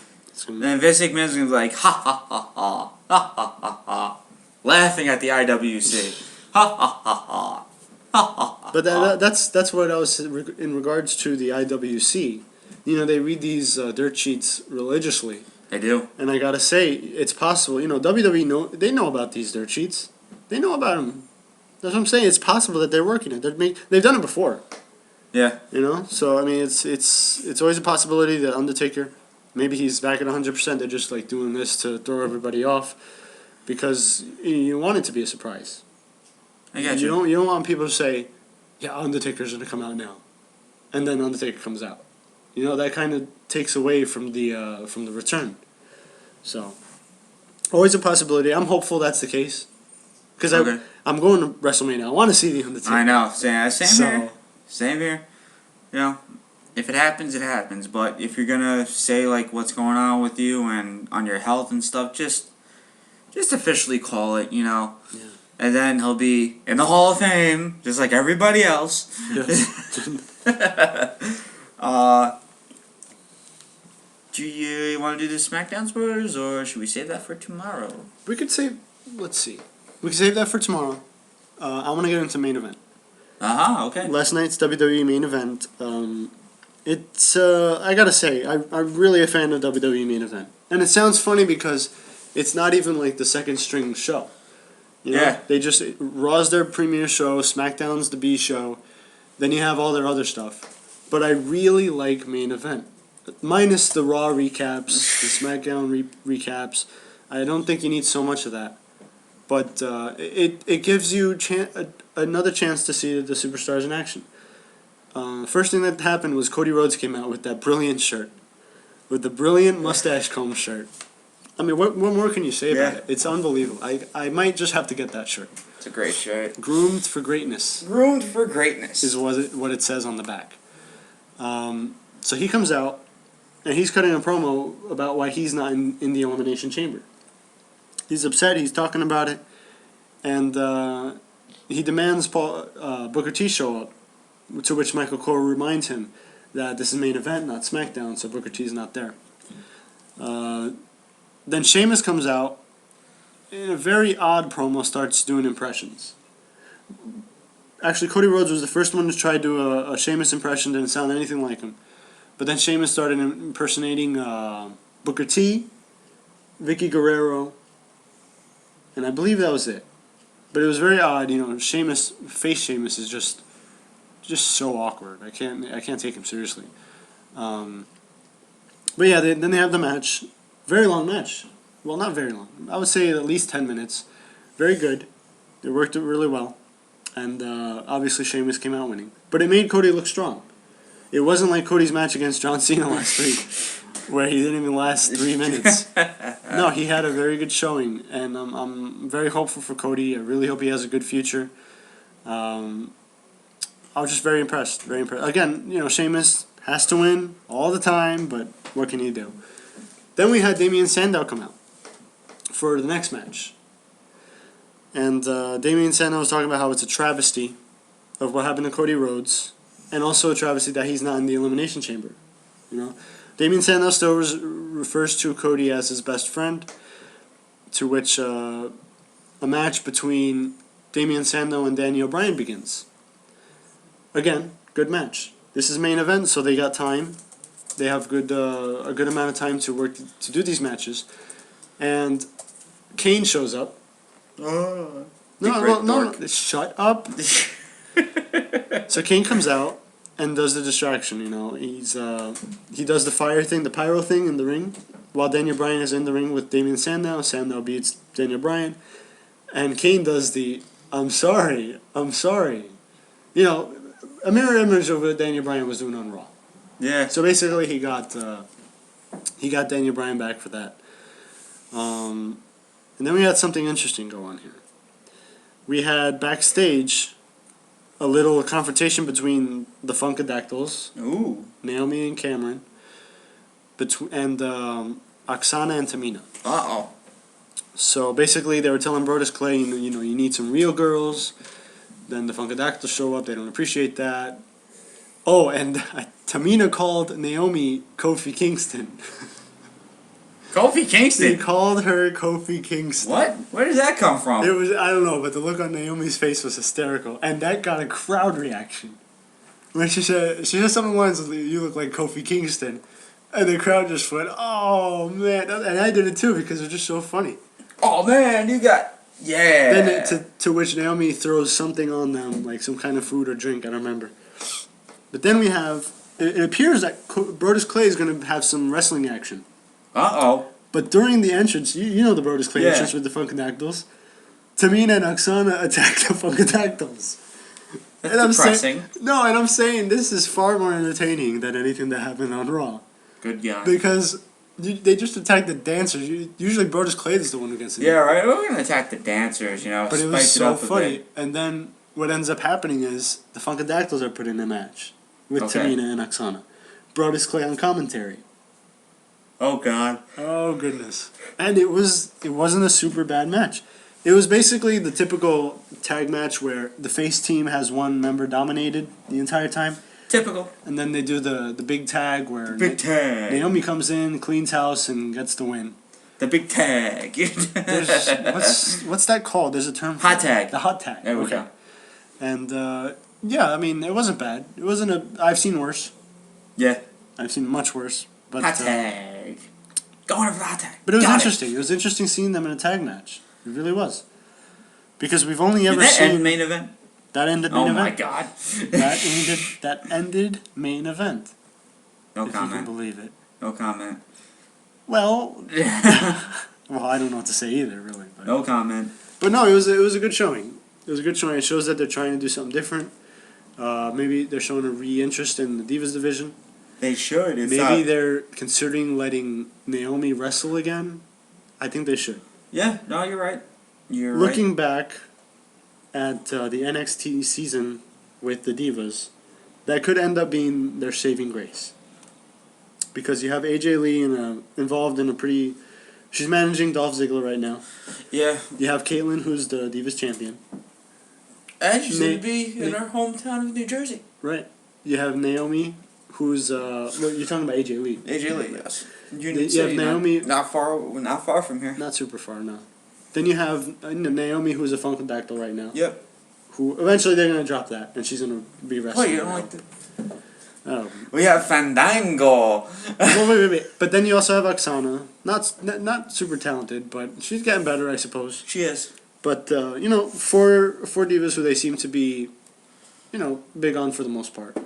And Vince McMahon's gonna be like, ha ha ha ha ha ha ha ha, laughing at the IWC. Ha ha ha ha. But that's what I was in regards to the IWC. You know, they read these dirt sheets religiously, They do. and I gotta say, it's possible. You know, WWE they know about these dirt sheets. They know about them. That's what I'm saying. It's possible that they're working it. They've done it before. Yeah. You know, so I mean, it's always a possibility that Undertaker, maybe he's back at 100%. They're just like doing this to throw everybody off, because you want it to be a surprise. I got you. You don't want people to say, yeah, Undertaker's gonna come out now, and then Undertaker comes out. You know, that kind of takes away from the return. So, always a possibility. I'm hopeful that's the case, because Okay. I'm going to WrestleMania. I want to see the Undertaker. I know. Same So- here. Same here. You know, if it happens, it happens. But if you're gonna say like what's going on with you and on your health and stuff, just officially call it. You know. Yeah. And then he'll be in the Hall of Fame, just like everybody else. Yes. Do you want to do the SmackDown spoilers, or should we save that for tomorrow? We could save. Let's see. We could save that for tomorrow. I want to get into main event. Okay. Last night's WWE main event. It's I gotta say, I'm really a fan of WWE main event, and it sounds funny because it's not even like the second string show. You know? Yeah. They just Raw's their premiere show, SmackDown's the B show, then you have all their other stuff. But I really like main event, minus the Raw recaps, the SmackDown recaps. I don't think you need so much of that, but it gives you another chance to see the superstars in action. First thing that happened was Cody Rhodes came out with that brilliant shirt, with the brilliant mustache comb shirt. I mean, what more can you say about it? It's unbelievable. I might just have to get that shirt. It's a great shirt. Groomed for greatness Groomed for greatness. is what it says on the back. So he comes out, and he's cutting a promo about why he's not in the Elimination Chamber. He's upset. He's talking about it, and he demands Booker T show up. To which Michael Cole reminds him that this is main event, not SmackDown, so Booker T's not there. Then Sheamus comes out, in a very odd promo, starts doing impressions. Actually, Cody Rhodes was the first one to try to do a Sheamus impression, didn't sound anything like him. But then Sheamus started impersonating Booker T, Vicky Guerrero, and I believe that was it. But it was very odd, you know. Sheamus is just so awkward. I can't take him seriously. But yeah, then they have the match. Very long match. Well, not very long. I would say at least 10 minutes. Very good. They worked it really well. And obviously Sheamus came out winning. But it made Cody look strong. It wasn't like Cody's match against John Cena last week, where he didn't even last 3 minutes. No, he had a very good showing. And I'm very hopeful for Cody. I really hope he has a good future. I was just very impressed. Very impressed. Again, you know, Sheamus has to win all the time, but what can he do? Then we had Damien Sandow come out for the next match. And Damien Sandow was talking about how it's a travesty of what happened to Cody Rhodes, and also a travesty that he's not in the Elimination Chamber. You know, Damien Sandow still refers to Cody as his best friend, to which a match between Damien Sandow and Daniel Bryan begins. Again, good match. This is main event, so they got time. They have a good amount of time to work to do these matches, and Kane shows up. No, shut up. So Kane comes out and does the distraction. You know, he does the fire thing, the pyro thing in the ring, while Daniel Bryan is in the ring with Damien Sandow. Sandow beats Daniel Bryan, and Kane does the I'm sorry. You know, a mirror image of what Daniel Bryan was doing on Raw. Yeah. So basically, he got Daniel Bryan back for that. And then we had something interesting go on here. We had backstage a little confrontation between the Funkadactyls, Ooh. Naomi and Cameron, and Oksana and Tamina. Uh-oh. So basically, they were telling Brodus Clay, you need some real girls. Then the Funkadactyls show up. They don't appreciate that. Oh, and Tamina called Naomi Kofi Kingston. Kofi Kingston? They called her Kofi Kingston. What? Where does that come from? It was, I don't know, but the look on Naomi's face was hysterical. And that got a crowd reaction. When she said something once, you look like Kofi Kingston. And the crowd just went, oh, man. And I did it too because it was just so funny. Oh, man, you got... Yeah. Then to which Naomi throws something on them, like some kind of food or drink, I don't remember. But then we have... It appears that Brodus Clay is going to have some wrestling action. Uh-oh. But during the entrance, you know the Brodus Clay entrance with the Funkadactyls. Tamina and Oksana attack the Funkadactyls. That's depressing. And I'm saying this is far more entertaining than anything that happened on Raw. Good guy. Because they just attack the dancers. Usually Brodus Clay is the one who gets it. Yeah, right. We're going to attack the dancers, But it was so funny. And then what ends up happening is the Funkadactyls are put in a match with Tamina and Oksana. Brodus Clay on commentary. Oh, God. Oh, goodness. And it wasn't a super bad match. It was basically the typical tag match where the face team has one member dominated the entire time. Typical. And then they do the big tag where Big tag. Naomi comes in, cleans house, and gets the win. The big tag. What's that called? There's a term for Hot it. tag. The hot tag. There we go. And, yeah, I mean, it wasn't bad. It wasn't I've seen worse. Yeah. I've seen much worse. But, hot tag. Going for the hot tag. But it was interesting. It was interesting seeing them in a tag match. It really was. Because we've only ever seen... Did that end main event? That ended main event. Oh, my God. That ended main event. No if comment. You can believe it. No comment. Well... well, I don't know what to say either, really. But, no comment. But no, it was a good showing. It was a good showing. It shows that they're trying to do something different. Maybe they're showing a re-interest in the Divas division. They should. Maybe they're considering letting Naomi wrestle again. I think they should. Yeah, no, you're right. Looking back at the NXT season with the Divas, that could end up being their saving grace. Because you have AJ Lee involved in a pretty... She's managing Dolph Ziggler right now. Yeah. You have Caitlyn, who's the Divas champion. And she's going to be in her hometown of New Jersey. Right. You have Naomi, who's... well, you're talking about AJ Lee. AJ Lee, yes. You have Naomi... Not far from here. Not super far, no. Then you have Naomi, who's a Funkadactyl right now. Yep. Who eventually they're going to drop that, and she's going to be wrestling. Wait, you don't like the... Oh. We have Fandango. Well, wait. But then you also have Oksana. Not super talented, but she's getting better, I suppose. She is. But, for Divas who they seem to be, big on for the most part.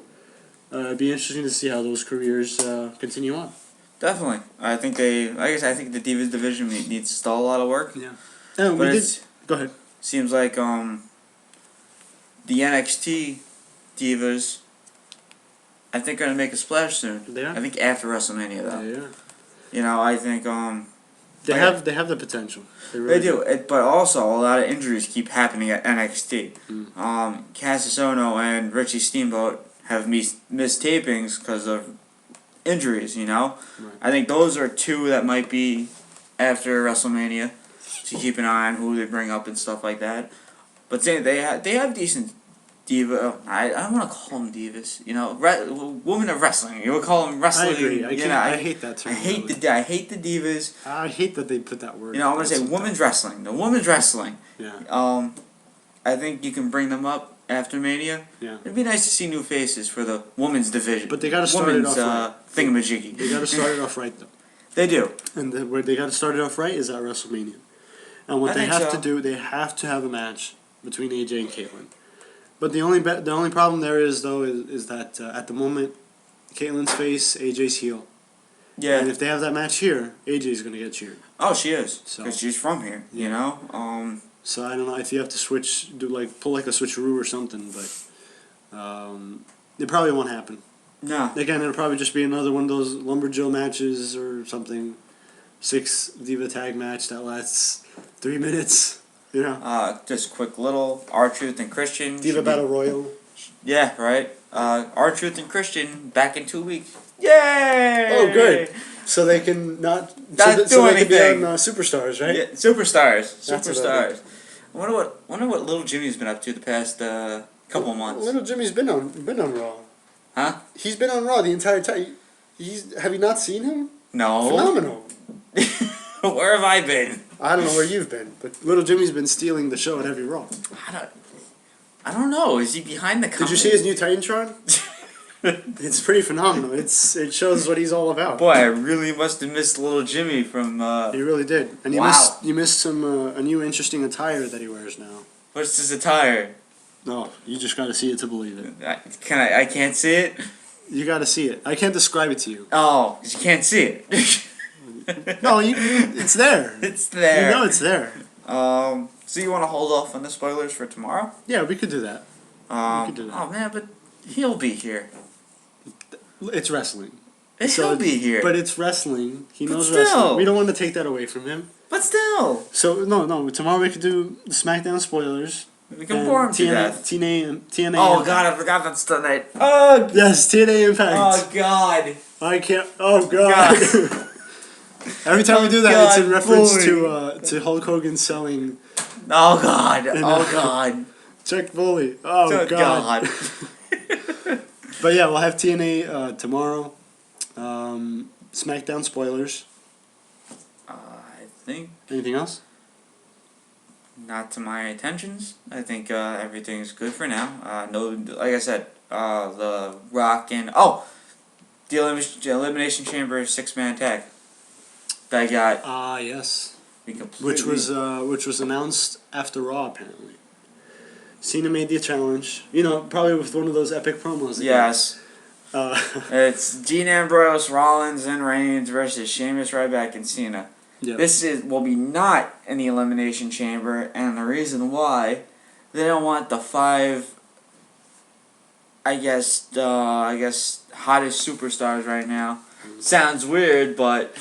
It'd be interesting to see how those careers continue on. Definitely. I think the Divas division needs still a lot of work. Yeah. Go ahead. Seems like the NXT Divas, I think, are going to make a splash soon. They are? I think after WrestleMania, though. Yeah. I think... They have the potential. They do. But also, a lot of injuries keep happening at NXT. Cassius Ohno and Richie Steamboat have missed tapings because of injuries, Right. I think those are two that might be after WrestleMania to keep an eye on who they bring up and stuff like that. But they have decent diva. I don't want to call them divas. Women of wrestling. You would call them wrestling. I agree. I hate that term. I hate the divas. I hate that they put that word. I'm gonna say women's wrestling. The women's wrestling. Yeah. I think you can bring them up after Mania. Yeah. It'd be nice to see new faces for the women's division. But they got to start it off right. Thingamajiggy. They got to start it off right though. They do. And where they got to start it off right is at WrestleMania. And what they have to do, they have to have a match between AJ and Caitlyn. But the only problem there is that at the moment, Caitlyn's face, AJ's heel. Yeah. And if they have that match here, AJ's going to get cheered. Oh, she is. Because she's from here. Yeah. So I don't know if you have to pull like a switcheroo or something, but it probably won't happen. No. Again, it'll probably just be another one of those Lumberjill matches or something. 6 Diva tag match that lasts 3 minutes. Just quick little R-Truth and Christian. Diva Battle Royal. Yeah, right. R-Truth and Christian back in 2 weeks. Yay! Oh, good. So they can not do so they can be anything. on Superstars, right? Yeah, superstars. That's what I Superstars. I wonder what little Jimmy's been up to the past couple of months. Little Jimmy's been on Raw. Huh? He's been on Raw the entire time. Have you not seen him? No. Phenomenal. Where have I been? I don't know where you've been, but Little Jimmy's been stealing the show at every Raw. I don't know. Is he behind the company? Did you see his new Titantron? It's pretty phenomenal. It shows what he's all about. Boy, I really must have missed little Jimmy from. You really did, and Wow. you missed some a new interesting attire that he wears now. What's his attire? No, you just got to see it to believe it. I can't see it. You got to see it. I can't describe it to you. Oh, 'cause you can't see it. No, it's there. It's there. You know it's there. So you want to hold off on the spoilers for tomorrow? Yeah, we could do that. We could do that. Oh man, but he'll be here. It's wrestling. He'll be here. But it's wrestling. He knows still. wrestling. We don't want to take that away from him. But still. So no. Tomorrow we could do the SmackDown spoilers. We can bore him to death. TNA. Oh Impact. God, I forgot that's tonight. Oh. Yes, TNA Impact. Oh God. I can't. Oh God. Every time we do that, God, it's in reference boy. to Hulk Hogan selling Oh God. Oh God. Chuck Foley. Oh Oh, God. God. But yeah, we'll have TNA tomorrow. SmackDown spoilers. I think Anything else? not to my attentions. I think everything's good for now. No, like I said, the Rock and the Elimination Chamber 6-man tag. That got Yes. completely. Which was announced after Raw apparently. Cena made the challenge. You know, probably with one of those epic promos. Again. Yes. Uh, It's Dean Ambrose, Rollins, and Reigns versus Sheamus, Ryback, and Cena. yeah. This will be not in the Elimination Chamber, and the reason why, they don't want the 5, I guess, hottest superstars right now. Sounds weird, but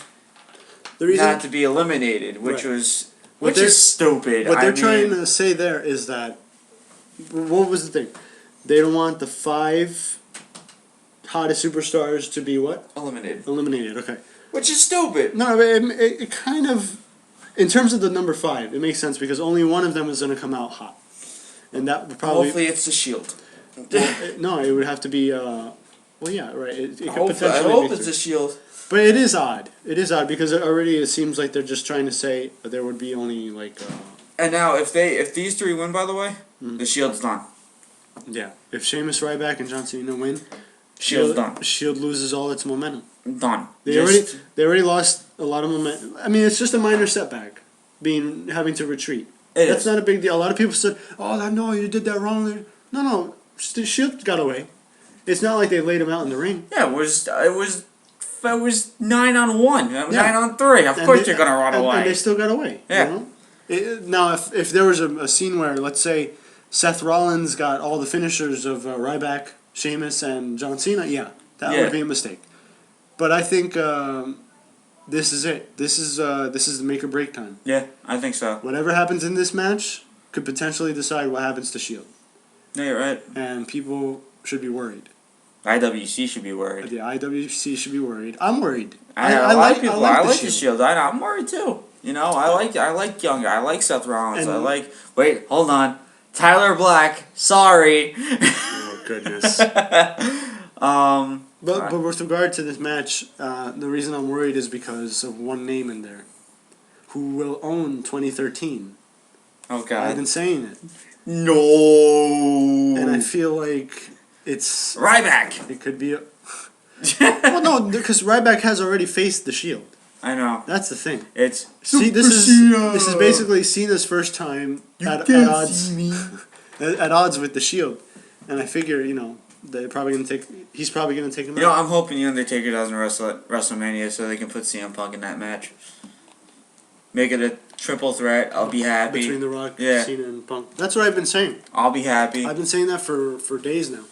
The reason not to be eliminated, which Right. which is stupid. what they're I trying mean, to say there is that what was the thing? They don't want the 5 hottest superstars to be what? eliminated, Eliminated. Okay. which is stupid. No, but it kind of, in terms of the number 5, it makes sense because only one of them is going to come out hot, and that would probably. Hopefully, it's the Shield. No, it would have to be. Well, yeah, right. It could I potentially hope be it's 3. the Shield. But it is odd. It is odd because it seems like they're just trying to say there would be only like. And now, if these 3 win, by the way, the Shield's done. Yeah. If Sheamus, Ryback, and John Cena win, Shield's done. Shield loses all its momentum. Done. They already lost a lot of momentum. I mean, it's just a minor setback, having to retreat. That's not a big deal. A lot of people said, "Oh, no, you did that wrong." No, Shield got away. It's not like they laid him out in the ring. Yeah, it was 9-on-1, 9-on-3. Of And course they- you're gonna run away. And they still got away. Yeah. You know? Now, if there was a scene where, let's say, Seth Rollins got all the finishers of Ryback, Sheamus, and John Cena, that would be a mistake. But I think this is it. This is the make or break time. Yeah, I think so. Whatever happens in this match could potentially decide what happens to Shield, No, you're right. and people should be worried. IWC should be worried. The IWC should be worried. I'm worried. I like people. I like the the Shield. I'm worried too. You know, I like Younger. I like Seth Rollins. And- Wait, hold on. Tyler Black. Sorry. Oh goodness. But with regard to this match, the reason I'm worried is because of one name in there, who will own 2013. Oh I've God. been saying it, No. and I feel like it's. Ryback. It could be a. Well, no, because Ryback has already faced the Shield. I know. That's the thing. It's See, this is basically Cena's first time at odds me. at odds with the Shield, and I figure they're probably gonna take. He's probably gonna take him You know, out. I'm hoping the Undertaker doesn't wrestle at WrestleMania so they can put CM Punk in that match. Make it a triple threat. I'll be happy. Between The Rock, Yeah. Cena, and Punk. That's what I've been saying. I'll be happy. I've been saying that for days now.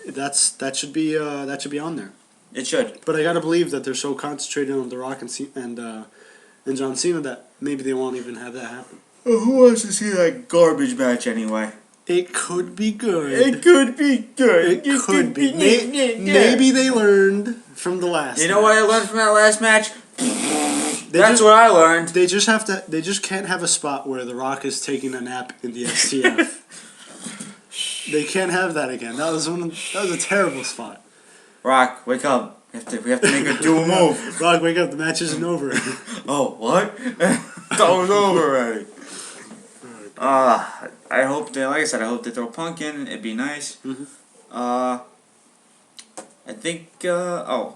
That should be on there. It should. But I gotta believe that they're so concentrated on The Rock and John Cena that maybe they won't even have that happen. Who wants to see that garbage match anyway? It could be good. It could be good. It could be. Maybe they learned from the last. You know what I learned from that last match? That's just- what I learned. They just have to. They just can't have a spot where The Rock is taking a nap in the STF. They can't have that again. That was a terrible spot. Rock, wake up. We have to make a dual move. Rock, wake up. The match isn't over. Oh, what? That was over already. I hope they, like I said, I hope they throw Punk in. It'd be nice. Mm-hmm. I think, the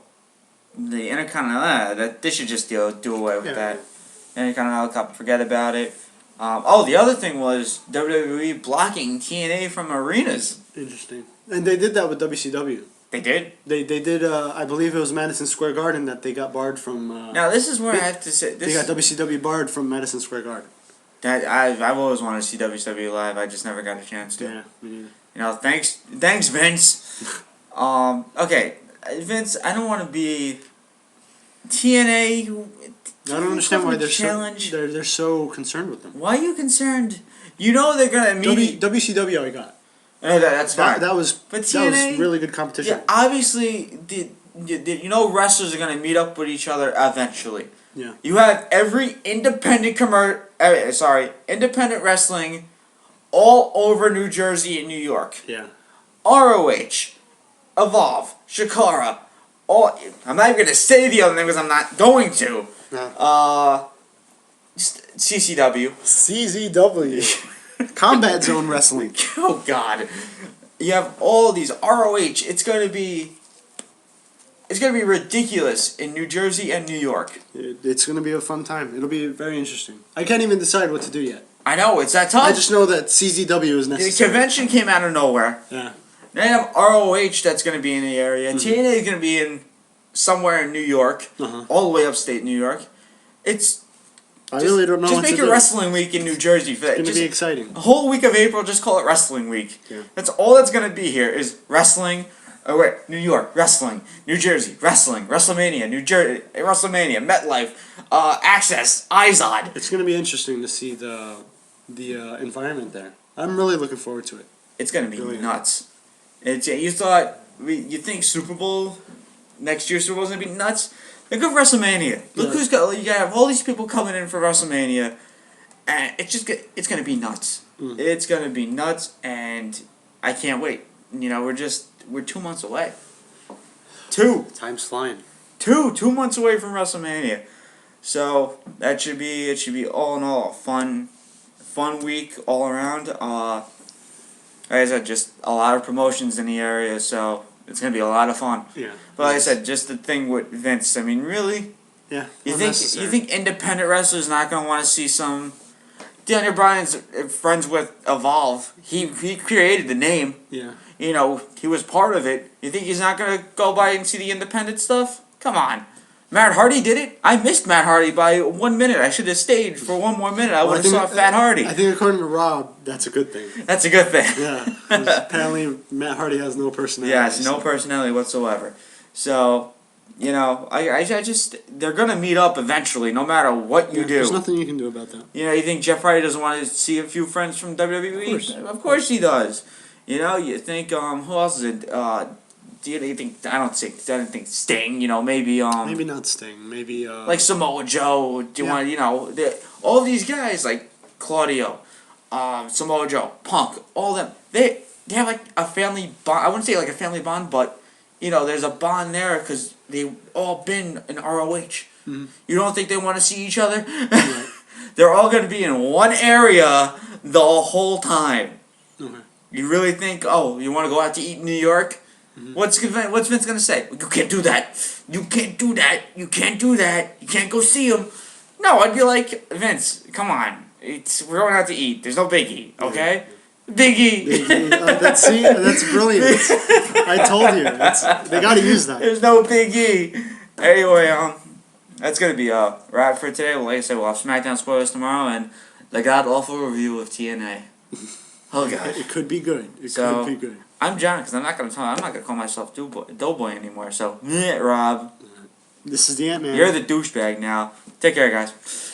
Intercontinental, they should just do away with that. Intercontinental Cup, forget about it. The other thing was WWE blocking TNA from arenas. Interesting. And they did that with WCW. They did? They did, I believe it was Madison Square Garden that they got barred from. Now, this is where I have to say... They got WCW barred from Madison Square Garden. I've always wanted to see WCW live. I just never got a chance to. Yeah, me neither. You know, thanks Vince. Okay, Vince, I don't want to be TNA. I don't understand why they're so concerned with them. Why are you concerned? You know they're gonna meet. WCW I got. That's fine. That was really good competition. Yeah, obviously, you know wrestlers are gonna meet up with each other eventually. Yeah. You have every independent independent wrestling all over New Jersey and New York. Yeah. ROH, Evolve, Shikara, I'm not even going to say the other name because I'm not going to. No. CCW. CZW. Combat Zone Wrestling. Oh, God. You have all these ROH. It's going to be ridiculous in New Jersey and New York. It's going to be a fun time. It'll be very interesting. I can't even decide what to do yet. I know, it's that tough. I just know that CZW is necessary. The convention came out of nowhere. Yeah. Now you have ROH that's going to be in the area. Mm-hmm. TNA is going to be in somewhere in New York, all the way upstate New York. I really don't know just what make to a do. wrestling week in New Jersey for that. It's going to be exciting. A whole week of April, just call it Wrestling Week. Yeah. That's all that's going to be here is wrestling. Oh wait, New York, wrestling. New Jersey, wrestling. WrestleMania, New Jersey, WrestleMania, MetLife, Access, IZOD. It's going to be interesting to see the environment there. I'm really looking forward to it. It's going to be nuts. You think Super Bowl, next year's Super Bowl is going to be nuts? Look at WrestleMania. Look who's got, you have all these people coming in for WrestleMania, and it's going to be nuts. It's going to be nuts, and I can't wait. You know, we're 2 months away. Time's flying. 2 months away from WrestleMania. So it should be all in all a fun week all around. Like I said, just a lot of promotions in the area, so it's gonna be a lot of fun. Yeah. But like I said, just the thing with Vince, I mean, really, Yeah. you think independent wrestlers not gonna want to see some? Daniel Bryan's friends with Evolve. He created the name. Yeah. You know, he was part of it. You think he's not gonna go by and see the independent stuff? Come on. Matt Hardy did it. I missed Matt Hardy by 1 minute. I should have stayed for 1 more minute. I would have saw Matt Hardy. I think according to Rob, that's a good thing. That's a good thing. Yeah. Apparently, Matt Hardy has no personality. Yes, no personality whatsoever. So, you know, I just they're gonna meet up eventually, no matter what you do. There's nothing you can do about that. You know, you think Jeff Hardy doesn't want to see a few friends from WWE? Of course he does. You know, you think who else is it? Do you think I don't think Sting? You know, maybe maybe not Sting. Maybe like Samoa Joe. Do you want all these guys like Claudio, Samoa Joe, Punk, all them. They have like a family bond. I wouldn't say like a family bond, but you know, there's a bond there because they've all been in ROH. You don't think they want to see each other? Right. They're all going to be in one area the whole time. Okay. You really think, you want to go out to eat in New York? What's Vince going to say? You can't do that. You can't do that. You can't do that. You can't go see him. No, I'd be like, Vince, come on. We're going out to eat. There's no biggie, okay? Biggie. That's brilliant. I told you. They got to use that. There's no biggie. Anyway, that's going to be a wrap for today. Well, like I said, we'll have SmackDown spoilers tomorrow and the god-awful review of TNA. Oh, God. It could be good. It could be good. I'm John, because I'm not gonna call myself Doughboy anymore. So, Rob, This is the Ant-Man. you're the douchebag now. Take care, guys.